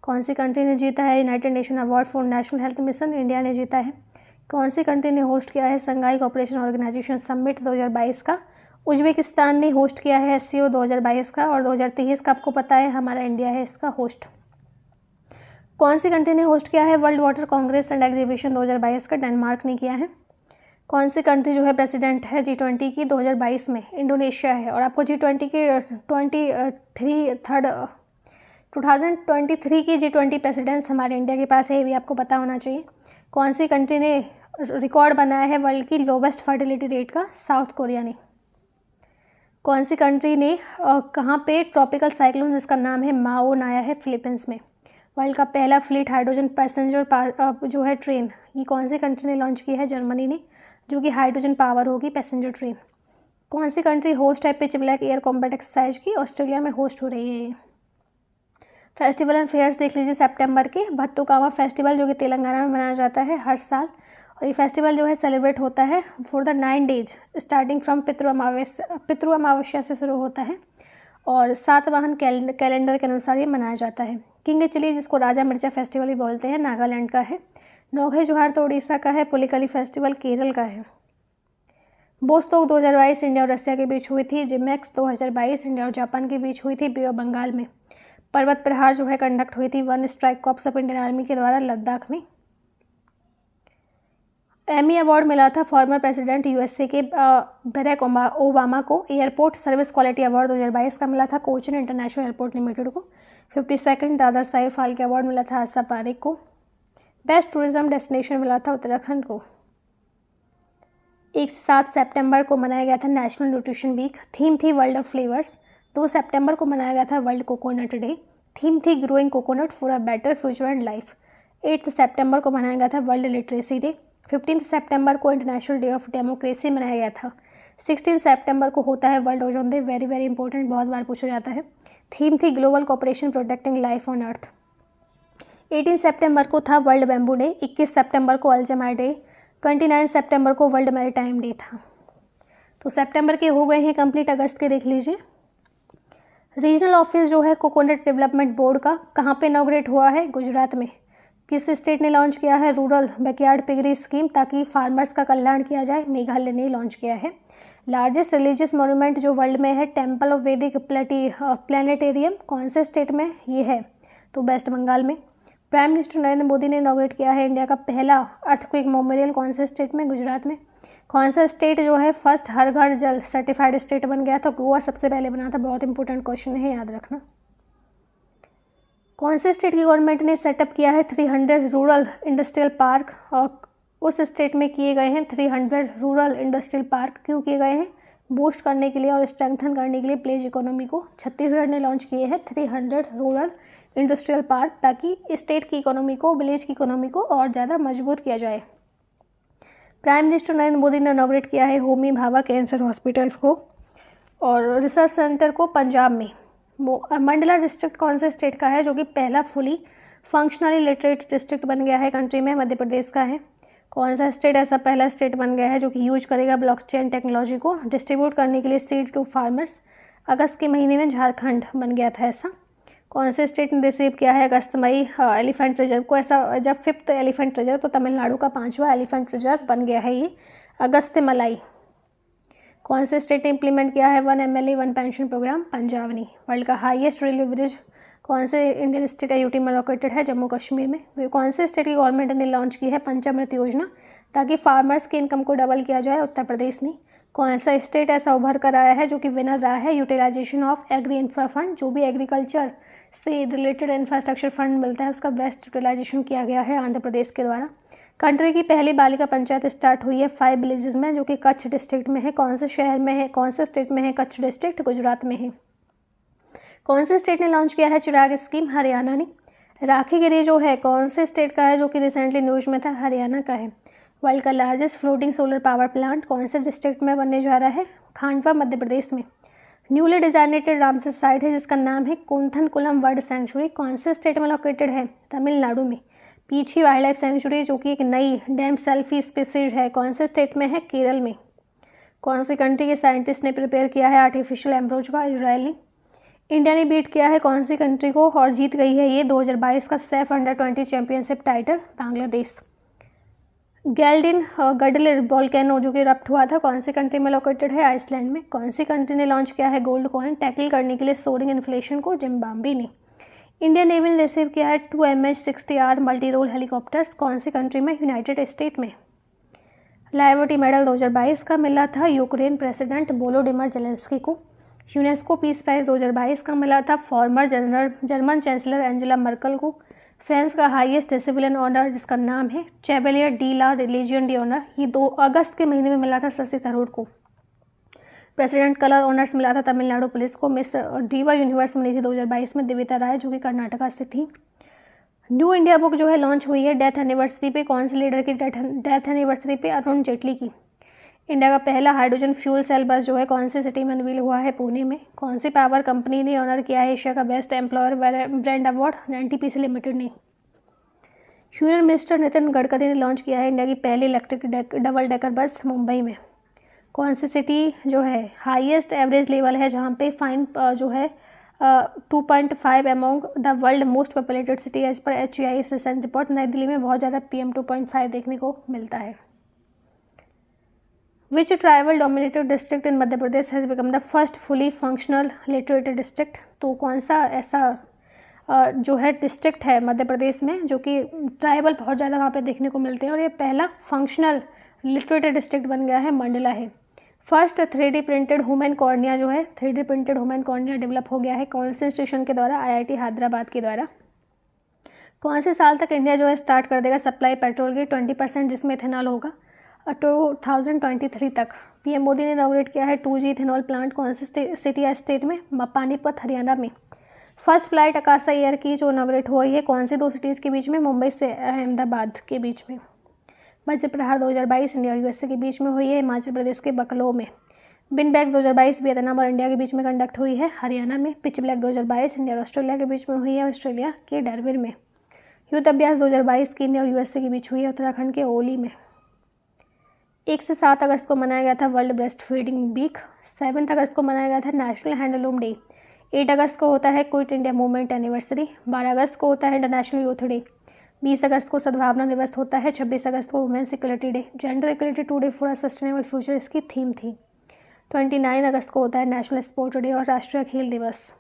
कौन सी कंट्री ने जीता है united nation award for national health mission? India ने जीता है। कौन सी कंट्री ने होस्ट किया है संघाई कोऑपरेशन ऑर्गेनाइजेशन समिट 2022 का? उज्बेकिस्तान ने होस्ट किया है SCO 2022 का और 2023 का आपको पता है हमारा इंडिया है इसका होस्ट। कौन सी कंट्री ने होस्ट किया है world water Congress and exhibition 2022 का? डेनमार्क ने किया है। कौन सी कंट्री जो है प्रेसिडेंट है G20 की 2022 में? इंडोनेशिया है। और आपको G20 की 2023 की G20 प्रेसिडेंट्स हमारे इंडिया के पास है ये भी आपको पता होना चाहिए। कौन सी कंट्री ने रिकॉर्ड बनाया है वर्ल्ड की लोवेस्ट फर्टिलिटी रेट का? साउथ कोरिया ने। कौन सी कंट्री ने कहाँ पे ट्रॉपिकल साइक्लोन जिसका नाम है माओन आया है? फिलीपींस में। वर्ल्ड का पहला फ्लीट हाइड्रोजन पैसेंजर जो है ट्रेन, ये कौन सी कंट्री ने लॉन्च की है? जर्मनी ने, जो कि हाइड्रोजन पावर होगी पैसेंजर ट्रेन। कौन सी कंट्री होस्ट है pitch black air combat exercise की? ऑस्ट्रेलिया में होस्ट हो रही है। फेस्टिवल एंड फेयर्स देख लीजिए सितंबर के। बथुकामा फेस्टिवल जो कि तेलंगाना में मनाया जाता है हर साल, और ये फेस्टिवल जो है सेलिब्रेट होता है for the 9 days starting from पितृ अमावस्या से शुरू होता है और सातवाहन कैलेंडर के अनुसार ये मनाया जाता है। किंग चिली जिसको राजा मिर्चा फेस्टिवल भी बोलते हैं, नागालैंड का है। नौघे जोहार तो उड़ीसा का है। पुलिकली फेस्टिवल केरल का है। बोस्टोक 2022 इंडिया और रशिया के बीच हुई थी। जिमैक्स 2022 इंडिया और जापान के बीच हुई थी बे ऑफ बंगाल में। पर्वत प्रहार जो है कंडक्ट हुई थी one strike corps of Indian army के द्वारा लद्दाख में। एमी अवार्ड मिला था फॉर्मर प्रेसिडेंट यूएसए के बराक ओबामा को। एयरपोर्ट सर्विस क्वालिटी अवार्ड 2022 का मिला था कोचीन इंटरनेशनल एयरपोर्ट लिमिटेड को। 52nd दादा साहेब फाल्के अवार्ड मिला था आशा पारेख को। बेस्ट टूरिज्म डेस्टिनेशन मिला था उत्तराखंड को। 1 से 7 सितंबर को मनाया गया था नेशनल न्यूट्रिशन वीक। थीम थी वर्ल्ड ऑफ फ्लेवर्स। 2 सितंबर को मनाया गया था वर्ल्ड कोकोनट डे। थीम थी growing coconut for a better future and life. 8 सितंबर को मनाया गया था वर्ल्ड लिटरेसी डे। 15 सितंबर को इंटरनेशनल डे ऑफ डेमोक्रेसी मनाया गया था। 16 सितंबर को होता है world ozone day. Very very important, बहुत बार पूछा जाता है। थीम थी global cooperation protecting life on earth. 18 सितंबर को था वर्ल्ड बैम्बू डे। 21 सितंबर को अल्जाइमर डे। 29 सितंबर को वर्ल्ड मैरीटाइम डे था। तो सितंबर के हो गए हैं कंप्लीट। अगस्त के देख लीजिए। रीजनल ऑफिस जो है कोकोनट डेवलपमेंट बोर्ड का कहाँ पे इनॉग्रेट हुआ है? गुजरात में। किस स्टेट ने लॉन्च किया है? रूरल बैकयार्ड पिगरी स्कीम, ताकि फार्मर्स का कल्याण किया जाए। मेघालय ने लॉन्च किया है। लार्जेस्ट रिलीजियस मॉन्यूमेंट जो वर्ल्ड में है टेम्पल ऑफ वैदिक प्लानिटेरियम, कौन से स्टेट में ये है? तो वेस्ट बंगाल में। प्राइम मिनिस्टर नरेंद्र मोदी ने इनॉग्रेट किया है इंडिया का पहला अर्थक्वेक मेमोरियल, कौन से स्टेट में? गुजरात में। कौन सा स्टेट जो है फर्स्ट हर घर जल सर्टिफाइड स्टेट बन गया था? गोवा सबसे पहले बना था। बहुत इंपॉर्टेंट क्वेश्चन है, याद रखना। कौन से स्टेट की गवर्नमेंट ने सेटअप किया है 300 रूरल इंडस्ट्रियल पार्क? और उस स्टेट में किए गए हैं 300 रूरल इंडस्ट्रियल पार्क। क्यों किए गए हैं? बूस्ट करने के लिए और स्ट्रेंथन करने के लिए विलेज इकोनॉमी को। छत्तीसगढ़ ने लॉन्च किए हैं 300 रूरल इंडस्ट्रियल पार्क, ताकि स्टेट की इकोनॉमी को, विलेज की इकोनॉमी को और ज़्यादा मजबूत किया जाए। प्राइम मिनिस्टर नरेंद्र मोदी ने इनॉग्रेट किया है होमी भाभा कैंसर हॉस्पिटल को और रिसर्च सेंटर को पंजाब में। मंडला डिस्ट्रिक्ट कौन से स्टेट का है जो कि पहला फुली फंक्शनली लिटरेट डिस्ट्रिक्ट बन गया है कंट्री में? मध्य प्रदेश का है। कौन सा स्टेट ऐसा पहला स्टेट बन गया है जो कि यूज करेगा ब्लॉकचेन टेक्नोलॉजी को डिस्ट्रीब्यूट करने के लिए सीड टू फार्मर्स? अगस्त के महीने में झारखंड बन गया था ऐसा। कौन से स्टेट ने रिसीव किया है अगस्त मई एलिफेंट रिजर्व को? ऐसा जब 5th एलिफेंट रिजर्व, तो तमिलनाडु का 5वां एलिफेंट रिजर्व बन गया है ये अगस्त मलाई। कौन से स्टेट ने इंप्लीमेंट किया है 1 MLA 1 पेंशन प्रोग्राम? पंजाब ने। वर्ल्ड का हाईएस्ट रेलवे ब्रिज कौन से इंडियन स्टेट है? यूटी में लोकेटेड है, जम्मू कश्मीर में। कौन से स्टेट की गवर्नमेंट ने लॉन्च की है पंचामृत योजना, ताकि फार्मर्स की इनकम को डबल किया जाए? उत्तर प्रदेश ने। कौन सा स्टेट ऐसा उभर कर आया है जो कि विनर रहा है utilisation of agri infra fund? जो भी एग्रीकल्चर से रिलेटेड इंफ्रास्ट्रक्चर फंड मिलता है उसका बेस्ट यूटिलाइजेशन किया गया है आंध्र प्रदेश के द्वारा। कंट्री की पहली बालिका पंचायत स्टार्ट हुई है 5 विलेजेस में, जो कि कच्छ डिस्ट्रिक्ट में है। कौन से शहर में है? कौन से स्टेट में है? कच्छ डिस्ट्रिक्ट गुजरात में है। कौन से स्टेट ने लॉन्च किया है चिराग स्कीम? हरियाणा ने। राखी गिरी जो है कौन से स्टेट का है जो कि रिसेंटली न्यूज में था? हरियाणा का है। वर्ल्ड का largest floating solar power plant कौन से डिस्ट्रिक्ट में बनने जा रहा है? खांडवा मध्य प्रदेश में। न्यूली डिजाइनेटेड रामसर साइट है जिसका नाम है कुंथनकुलम बर्ड सेंचुरी, कौन से स्टेट में लोकेटेड है? तमिलनाडु में। पीछी वाइल्ड लाइफ सेंचुरी जो कि एक नई डैम सेल्फी स्पीसीज है, कौन से स्टेट में है? केरल में। कौन सी कंट्री के साइंटिस्ट ने प्रिपेयर किया है आर्टिफिशियल एम्ब्रोज का? इजराइल ने। इंडिया ने बीट किया है कौन सी कंट्री को और जीत गई है ये 2022 का SAFF under championship title? Bangladesh. Geldingadalir volcano जो कि रप्ट हुआ था कौन सी कंट्री में लोकेटेड है? आइसलैंड में। कौन सी कंट्री ने लॉन्च किया है गोल्ड कॉइन टैकल करने के लिए सोरिंग इन्फ्लेशन को? जिम्बाब्वे ने। इंडियन नेवी ने रिसीव किया है 2 MH-60R मल्टी रोल हेलीकॉप्टर्स, कौन सी कंट्री में? यूनाइटेड स्टेट में। लाइबर्टी मेडल 2022 का मिला था यूक्रेन प्रेसिडेंट वोलोडिमिर जेलेंस्की को। यूनेस्को पीस प्राइज 2022 का मिला था farmer German chancellor Angela Merkel को। फ्रांस का हाईएस्ट सिविलियन ऑनर जिसका नाम है चेवलियर डी ला रिलीजियन डी ऑनर, ये 2 अगस्त के महीने में मिला था शशि थरूर को। प्रेसिडेंट कलर ऑनर्स मिला था तमिलनाडु पुलिस को। मिस डीवा यूनिवर्स मिली थी 2022 में दिविता राय, जो कि कर्नाटका से थी। न्यू इंडिया बुक जो है लॉन्च हुई है डेथ एनिवर्सरी पे। कौन से लीडर की डेथ एनिवर्सरी पे? अरुण जेटली की। इंडिया का पहला हाइड्रोजन फ्यूल सेल बस जो है कौन से सिटी में अनवील हुआ है? पुणे में। कौन सी पावर कंपनी ने ऑनर किया है एशिया का best employer brand award? NTPC limited ने। यूनियन मिनिस्टर नितिन गडकरी ने लॉन्च किया है इंडिया की पहली electric double decker bus Mumbai में। कौन सी सिटी जो है हाईएस्ट एवरेज लेवल है जहाँ पे फाइन जो है 2.5 among the world most populated city as per HEIS recent report? नई दिल्ली में बहुत ज़्यादा PM 2.5 देखने को मिलता है। Which tribal dominated district in Madhya Pradesh has become the first fully functional literated district? तो कौन सा ऐसा जो है डिस्ट्रिक्ट है मध्य प्रदेश में जो कि ट्राइबल बहुत ज़्यादा वहाँ पे देखने को मिलते हैं और ये पहला फंक्शनल लिटरेटेड डिस्ट्रिक्ट बन गया है? मंडला है। First 3D printed human cornea जो है 3D printed human cornea develop हो गया है कौन से इंस्टीट्यूशन के द्वारा? IIT हैदराबाद के द्वारा। कौन से साल तक इंडिया जो है स्टार्ट कर देगा सप्लाई पेट्रोल की 20% जिसमें इथेनॉल होगा? 2023 तक। PM मोदी ने इनॉग्रेट किया है 2G इथेनॉल प्लांट कौन से सिटी या स्टेट में? पानीपत हरियाणा में। फर्स्ट फ्लाइट आकाशा एयर की जो इनॉग्रेट हुई है कौन से 2 सिटीज़ के बीच में? मुंबई से अहमदाबाद के बीच में। वज्र प्रहार 2022 इंडिया और USA के बीच में हुई है हिमाचल प्रदेश के बकलो में। बिन बैग्स 2022 वियतनाम और इंडिया के बीच में कंडक्ट हुई है हरियाणा में। पिच ब्लैक 2022 इंडिया और ऑस्ट्रेलिया के बीच में हुई है ऑस्ट्रेलिया के डार्विन में। युद्ध अभ्यास 2022 की इंडिया और USA के बीच हुई है उत्तराखंड के ओली में। 1 से 7 अगस्त को मनाया गया था वर्ल्ड ब्रेस्ट फीडिंग वीक। 7 अगस्त को मनाया गया था नेशनल हैंडलूम डे। 8 अगस्त को होता है क्विट इंडिया मूवमेंट एनिवर्सरी। 12 अगस्त को होता है इंटरनेशनल यूथ डे। 20 अगस्त को सद्भावना दिवस होता है। 26 अगस्त को women's equality day. Gender equality today for a sustainable future इसकी थीम थी। 29 अगस्त को होता है नेशनल स्पोर्ट्स डे और राष्ट्रीय खेल दिवस।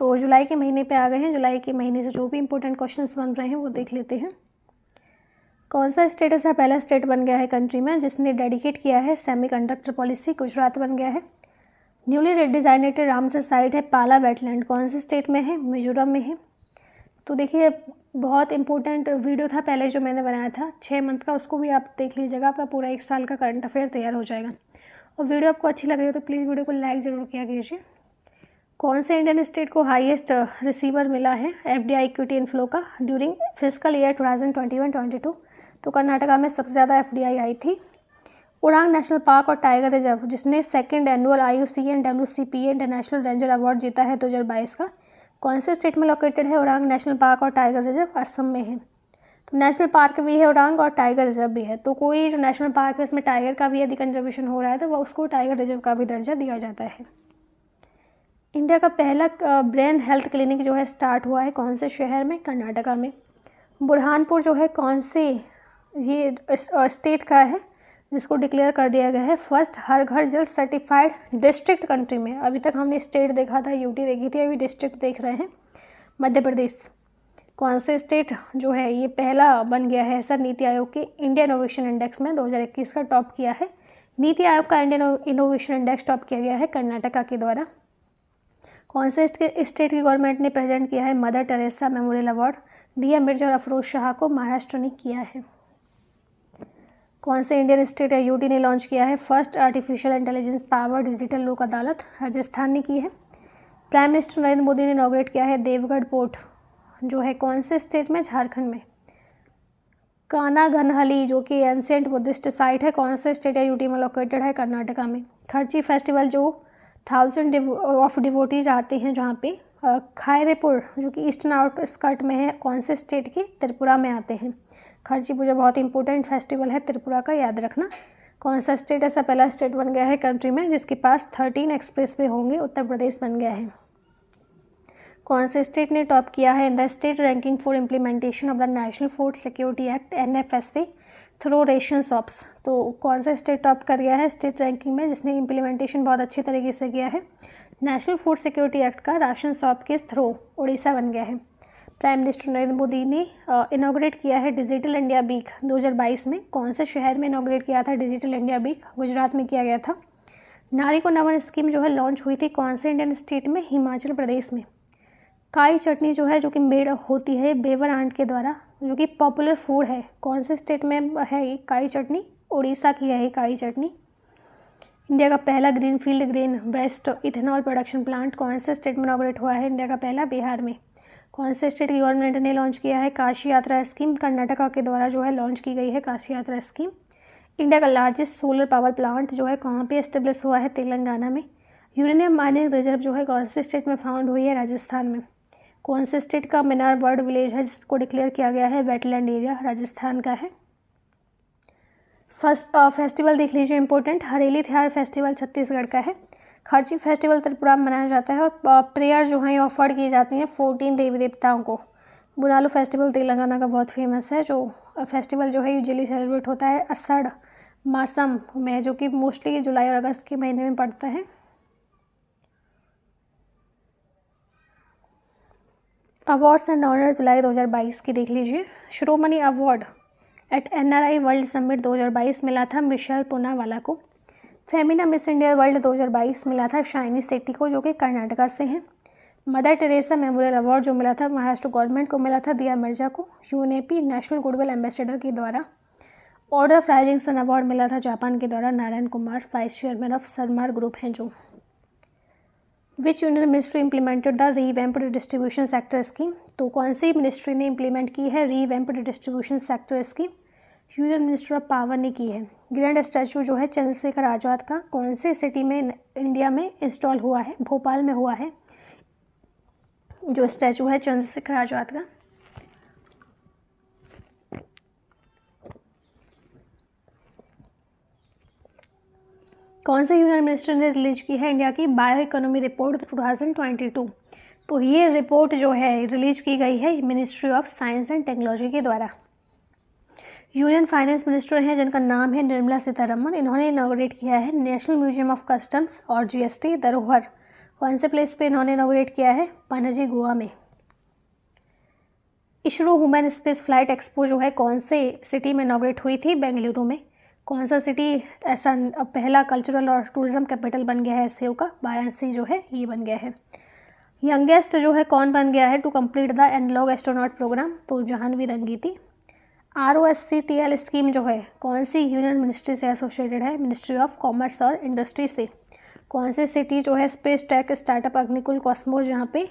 तो जुलाई के महीने पे आ गए हैं। जुलाई के महीने से जो भी इंपॉर्टेंट क्वेश्चंस बन रहे हैं वो देख लेते हैं। कौन सा स्टेट ऐसा पहला स्टेट बन गया है कंट्री में जिसने डेडिकेट किया है सेमीकंडक्टर पॉलिसी? गुजरात बन गया है। न्यूली डिजाइनेटेड रामसर साइट है पाला वेटलैंड कौन से स्टेट में है? मिजोरम में है। तो देखिए बहुत इंपॉर्टेंट वीडियो था पहले जो मैंने बनाया था 6 मंथ का, उसको भी आप देख लीजिएगा। आपका पूरा 1 साल का करंट अफेयर तैयार हो जाएगा। और वीडियो आपको अच्छी लग रही हो तो प्लीज़ वीडियो को लाइक ज़रूर किया कीजिए। कौन से इंडियन स्टेट को हाईएस्ट रिसीवर मिला है FDI इक्विटी इनफ्लो का ड्यूरिंग फिजिकल ईयर 2021-22? तो कर्नाटका में सबसे ज़्यादा FDI आई थी। ओरांग नेशनल पार्क और टाइगर रिजर्व जिसने 2nd annual IUCN WCPA international ranger award जीता है 2022 का, कौन से स्टेट में लोकेटेड है ओरांग नेशनल पार्क और टाइगर रिजर्व? असम में है। तो नेशनल पार्क भी है ओरांग और टाइगर रिजर्व भी है। तो कोई जो नेशनल पार्क है उसमें टाइगर का भी यदि कंजर्वेशन हो रहा है तो वह उसको टाइगर रिजर्व का भी दर्जा दिया जाता है। इंडिया का पहला ब्रेन हेल्थ क्लिनिक जो है स्टार्ट हुआ है कौन से शहर में? कर्नाटका में। बुरहानपुर जो है कौन से ये स्टेट का है जिसको डिक्लेयर कर दिया गया है फर्स्ट हर घर जल सर्टिफाइड डिस्ट्रिक्ट कंट्री में? अभी तक हमने स्टेट देखा था, यूटी देखी थी, अभी डिस्ट्रिक्ट देख रहे हैं। मध्य प्रदेश। कौन से स्टेट जो है ये पहला बन गया है ऐसा नीति आयोग के इंडिया इनोवेशन इंडेक्स में 2021 का टॉप किया है? नीति आयोग का इंडियन इनोवेशन इंडेक्स टॉप किया गया है कर्नाटका के द्वारा। कौन से स्टेट की गवर्नमेंट ने प्रेजेंट किया है मदर टेरेसा मेमोरियल अवार्ड? दिया मिर्जा और अफरोज शाह को महाराष्ट्र ने किया है। कौन से इंडियन स्टेट या यूटी ने लॉन्च किया है first artificial intelligence power digital लोक अदालत? राजस्थान ने की है। प्राइम मिनिस्टर नरेंद्र मोदी ने इनॉग्रेट किया है देवगढ़ पोर्ट जो है कौन से स्टेट में? झारखंड में। कानागनहली जो कि एंशिएंट बुद्धिस्ट साइट है कौन से स्टेट या यूटी में लोकेटेड है? कर्नाटका में। खर्ची फेस्टिवल जो 1000 ऑफ डिवोटीज आते हैं जहाँ पे खायरेपुर जो कि ईस्टर्न आउटस्कर्ट में है कौन से स्टेट के? त्रिपुरा में आते हैं। खर्ची पूजा बहुत इंपॉर्टेंट फेस्टिवल है त्रिपुरा का, याद रखना। कौन सा स्टेट ऐसा पहला स्टेट बन गया है कंट्री में जिसके पास 13 एक्सप्रेसवे होंगे? उत्तर प्रदेश बन गया है। कौन से स्टेट ने टॉप किया है in the state ranking for implementation of the national food security act NFSA through ration shops? तो कौन सा स्टेट टॉप कर गया है स्टेट रैंकिंग में जिसने इम्प्लीमेंटेशन बहुत अच्छी तरीके से किया है नेशनल फूड सिक्योरिटी एक्ट का राशन शॉप के थ्रू? उड़ीसा बन गया है। प्राइम मिनिस्टर नरेंद्र मोदी ने इनॉग्रेट किया है डिजिटल इंडिया वीक 2022 में कौन से शहर में इनॉग्रेट किया था डिजिटल इंडिया वीक? गुजरात में किया गया था। नारी को नमन स्कीम जो है लॉन्च हुई थी कौन से इंडियन स्टेट में? हिमाचल प्रदेश में। काई चटनी जो है, जो कि मेड होती है बेवर आंट के द्वारा, जो कि पॉपुलर फूड है, कौन से स्टेट में है ये काई चटनी? उड़ीसा की है ये काई चटनी। इंडिया का पहला greenfield green waste ethanol production plant कौन से स्टेट में इनॉग्रेट हुआ है? इंडिया का पहला बिहार में। कौन से स्टेट की गवर्नमेंट ने लॉन्च किया है? काशी यात्रा स्कीम कर्नाटका के द्वारा जो है लॉन्च की गई है काशी यात्रा स्कीम। इंडिया का लार्जेस्ट सोलर पावर प्लांट जो है कहाँ पे एस्टेब्लिश हुआ है? तेलंगाना में। यूरेनियम माइनिंग रिजर्व जो है कौन से स्टेट में फाउंड हुई है? राजस्थान में। कौन से स्टेट का मिनार वर्ड विलेज है जिसको डिक्लेयर किया गया है वेटलैंड एरिया? राजस्थान का है। फर्स्ट फेस्टिवल देख लीजिए इंपॉर्टेंट, हरेली त्योहार फेस्टिवल छत्तीसगढ़ का है। खर्ची फेस्टिवल त्रिपुरा में मनाया जाता है और प्रेयर जो है ऑफर्ड की जाती हैं 14 देवी देवताओं को। बुनालू फेस्टिवल तेलंगाना का बहुत फेमस है, जो फेस्टिवल जो है यूजुअली सेलिब्रेट होता है असड़ मासम में, जो कि मोस्टली जुलाई और अगस्त के महीने में पड़ता है। अवार्ड्स एंड ऑनर जुलाई 2022 की देख लीजिए। Shiromani award at NRI world summit 2022 मिला था मिशेल पूनावाला को। फेमिना मिस इंडिया वर्ल्ड 2022 मिला था शाइनी सेट्टी को, जो कि कर्नाटका से हैं। मदर टेरेसा मेमोरियल अवार्ड जो मिला था महाराष्ट्र गवर्नमेंट को मिला था दिया मिर्जा को UNEP नेशनल गुडविल एम्बेसडर के द्वारा। Order of rising sun award मिला था जापान के द्वारा Narayan Kumar, vice chairman of Sanmar group हैं जो। Which union ministry implemented the revamped distribution sector scheme? तो कौन सी मिनिस्ट्री ने इम्प्लीमेंट की है revamped distribution sector scheme? Union minister of power ने की है। ग्रैंड स्टैचू जो है चंद्रशेखर आज़ाद का कौन से सिटी में इंडिया में इंस्टॉल हुआ है? भोपाल में हुआ है जो स्टैचू है चंद्रशेखर आज़ाद का। कौन से यूनियन मिनिस्टर ने रिलीज की है इंडिया की बायो इकोनॉमी रिपोर्ट 2022? तो ये रिपोर्ट जो है रिलीज की गई है ministry of science and technology के द्वारा। यूनियन फाइनेंस मिनिस्टर हैं जिनका नाम है निर्मला सीतारमण। इन्होंने इनॉग्रेट किया है नेशनल म्यूजियम ऑफ कस्टम्स और GST धरोहर। कौन से प्लेस पे इन्होंने इनॉग्रेट किया है? पणजी गोवा में। ISRO human space flight expo जो है कौन से सिटी में इनॉग्रेट हुई थी? बेंगलुरु में। कौन सा सिटी ऐसा पहला कल्चरल और टूरिज्म कैपिटल बन गया है SCO का? वाराणसी जो है ये बन गया है। यंगेस्ट जो है कौन बन गया है to complete the analogue astronaut programme? तो जाह्नवी रंगीती। ROSCTL स्कीम जो है कौन सी यूनियन मिनिस्ट्री से एसोसिएटेड है? मिनिस्ट्री ऑफ कॉमर्स और इंडस्ट्री से। कौन से सिटी जो है space tech startup Agnikul cosmos जहाँ पे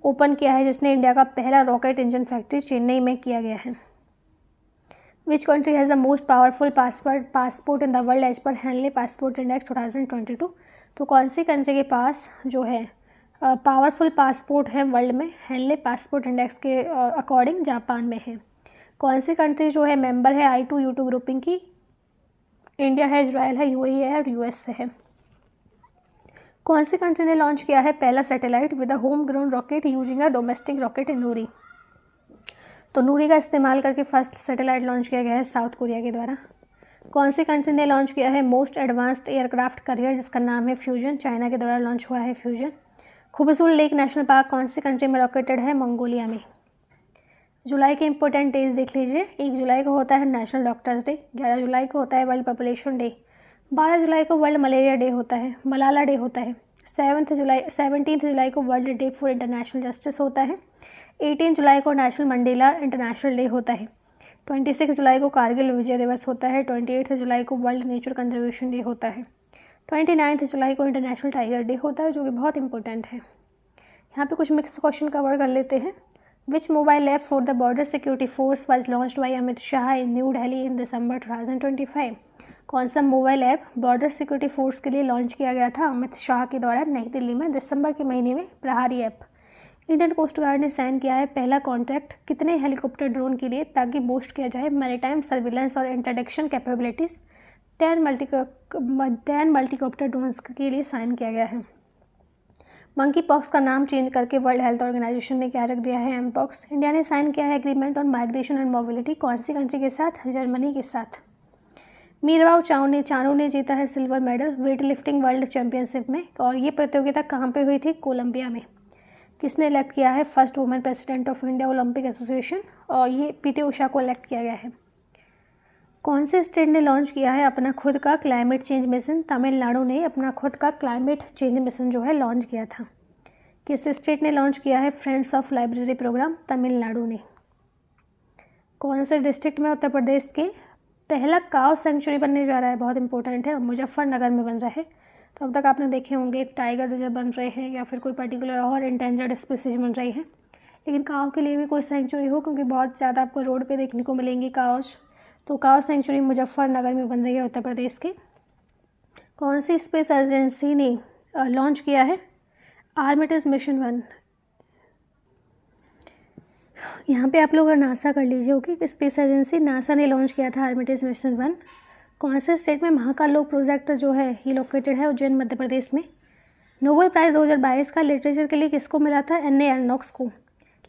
ओपन किया है, जिसने इंडिया का पहला रॉकेट इंजन फैक्ट्री चेन्नई में किया गया है। Which country has the most powerful passport in the world as per Henley passport index 2022? तो कौन सी कंट्री के पास जो है पावरफुल पासपोर्ट है वर्ल्ड में? हेनले पासपोर्ट इंडेक्स के अकॉर्डिंग जापान में है। कौन सी कंट्री जो है मेंबर है I2U2 ग्रुपिंग की? इंडिया है, इजराइल है, UAE है और US से है। कौन सी कंट्री ने लॉन्च किया है पहला satellite with a home grown rocket using a domestic rocket in Nuri? तो नूरी का इस्तेमाल करके फर्स्ट सैटेलाइट लॉन्च किया गया है साउथ कोरिया के द्वारा। कौन सी कंट्री ने लॉन्च किया है मोस्ट एडवांस्ड एयरक्राफ्ट कैरियर जिसका नाम है फ्यूजन? चाइना के द्वारा लॉन्च हुआ है फ्यूजन। खुबसुल लेक नेशनल पार्क कौन सी कंट्री में लोकेटेड है? मंगोलिया में। जुलाई के इंपॉर्टेंट डेज देख लीजिए। 1 जुलाई को होता है नेशनल डॉक्टर्स डे, 11 जुलाई को होता है वर्ल्ड पॉपुलेशन डे, 12 जुलाई को वर्ल्ड मलेरिया डे होता है, मलाला डे होता है, 17 जुलाई को world day for international justice होता है, 18 जुलाई को नेशनल मंडेला इंटरनेशनल डे होता है, 26 जुलाई को कारगिल विजय दिवस होता है, 28 जुलाई को वर्ल्ड नेचर कंजर्वेशन डे होता है, 29 जुलाई को इंटरनेशनल टाइगर डे होता है, जो कि बहुत इंपॉर्टेंट है। यहाँ पे कुछ मिक्स क्वेश्चन कवर कर लेते हैं। Which mobile app for the Border Security Force was launched by Amit Shah in New Delhi in December 2025? कौन सा mobile app border security force के लिए लॉन्च किया गया था अमित शाह के द्वारा नई दिल्ली में दिसंबर के महीने में? Prahari app. Indian coast guard ने साइन किया है पहला कॉन्ट्रैक्ट कितने हेलीकॉप्टर ड्रोन के लिए, ताकि बूस्ट किया जाए मैरीटाइम सर्विलेंस और इंटरडिक्शन कैपेबिलिटीज़। 10 मल्टीकॉप्टर ड्रोन्स के लिए साइन किया गया है। मंकी पॉक्स का नाम चेंज करके वर्ल्ड हेल्थ ऑर्गेनाइजेशन ने क्या रख दिया है? एमपॉक्स। इंडिया ने साइन किया है agreement on migration and mobility कौन सी कंट्री के साथ? जर्मनी के साथ। मीराबाई चानू ने जीता है silver medal weight lifting world championship में, और ये प्रतियोगिता कहाँ पे हुई थी? कोलंबिया में। किसने इलेक्ट किया है first women president of India Olympic association? और ये PT उषा को इलेक्ट किया गया है। कौन से स्टेट ने लॉन्च किया है अपना खुद का क्लाइमेट चेंज मिशन? तमिलनाडु ने अपना खुद का क्लाइमेट चेंज मिशन जो है लॉन्च किया था। किस स्टेट ने लॉन्च किया है friends of library programme? Tamil Nadu ने। कौन से डिस्ट्रिक्ट में उत्तर प्रदेश के पहला काव सेंचुरी बनने जा रहा है? बहुत इंपॉर्टेंट है, मुजफ्फरनगर में बन रहा है। तो अब तक आपने देखे होंगे एक टाइगर रिजर्व बन रहे हैं या फिर कोई पर्टिकुलर और इंडेंजर्ड स्पीसीज बन रही है, लेकिन काव के लिए भी कोई सेंचुरी हो, क्योंकि बहुत ज़्यादा आपको रोड पे देखने को मिलेंगी काव्स। तो काव सेंचुरी मुजफ्फरनगर में बन रही है उत्तर प्रदेश के। कौन सी स्पेस एजेंसी ने लॉन्च किया है आर्टेमिस मिशन 1? यहाँ पे आप लोग नासा कर लीजिए, ओके। स्पेस एजेंसी नासा ने लॉन्च किया था आर्टेमिस मिशन 1। कौन से स्टेट में महाकाल लोक प्रोजेक्ट जो है ये लोकेटेड है? उज्जैन मध्य प्रदेश में। नोबेल प्राइज़ 2022 का लिटरेचर के लिए किसको मिला था? एन.ए. आर्नोक्स को।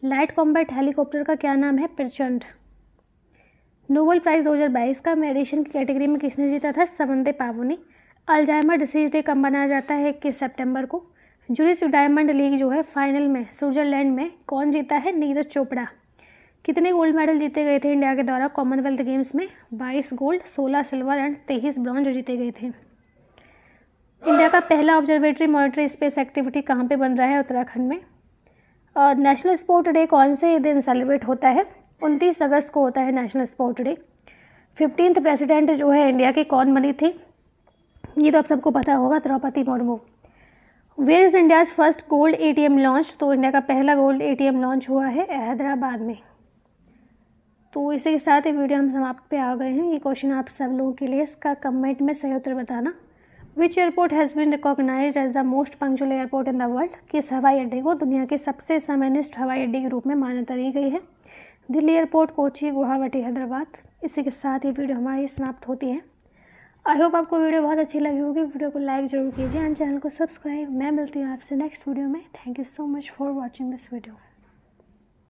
लाइट कॉम्बैट हेलीकॉप्टर का क्या नाम है? प्रचंड। नोबेल प्राइज़ 2022 का मेडिसिन की कैटेगरी में किसने जीता था? सवंदे पावो ने। अल्जाइमर डिसीज डे कब मनाया जाता है? 21 सितंबर को। ज्यूरिच डायमंड लीग जो है फाइनल में स्विट्जरलैंड में कौन जीता है? नीरज चोपड़ा। कितने गोल्ड मेडल जीते गए थे इंडिया के द्वारा कॉमनवेल्थ गेम्स में? 22 गोल्ड, 16 सिल्वर एंड 23 ब्रॉन्ज जीते गए थे। इंडिया का पहला ऑब्जर्वेटरी मॉनिटरी स्पेस एक्टिविटी कहाँ पे बन रहा है? उत्तराखंड में। और नेशनल स्पोर्ट डे कौन से दिन सेलिब्रेट होता है? 29 अगस्त को होता है national sport day. 15th president जो है इंडिया के कौन बनी थी? ये तो आप सबको पता होगा, Draupadi Murmu. Where is India's first gold ATM launch? तो इंडिया का पहला गोल्ड ATM लॉन्च हुआ है हैदराबाद में। तो इसी के साथ ये वीडियो हम समाप्त पे आ गए हैं। ये क्वेश्चन आप सब लोगों के लिए, इसका कमेंट में सही उत्तर बताना। Which airport has been recognised as the most punctual airport in the world? किस हवाई अड्डे को दुनिया के सबसे समयनिष्ठ हवाई अड्डे के रूप में मान्यता दी गई है? दिल्ली एयरपोर्ट, कोची, गुवाहाटी, हैदराबाद। इसी के साथ ये वीडियो हमारी समाप्त होती है। आई होप आपको वीडियो बहुत अच्छी लगी होगी। वीडियो को लाइक जरूर कीजिए एंड चैनल को सब्सक्राइब। मैं मिलती हूँ आपसे नेक्स्ट वीडियो में। Thank you so much for watching this video.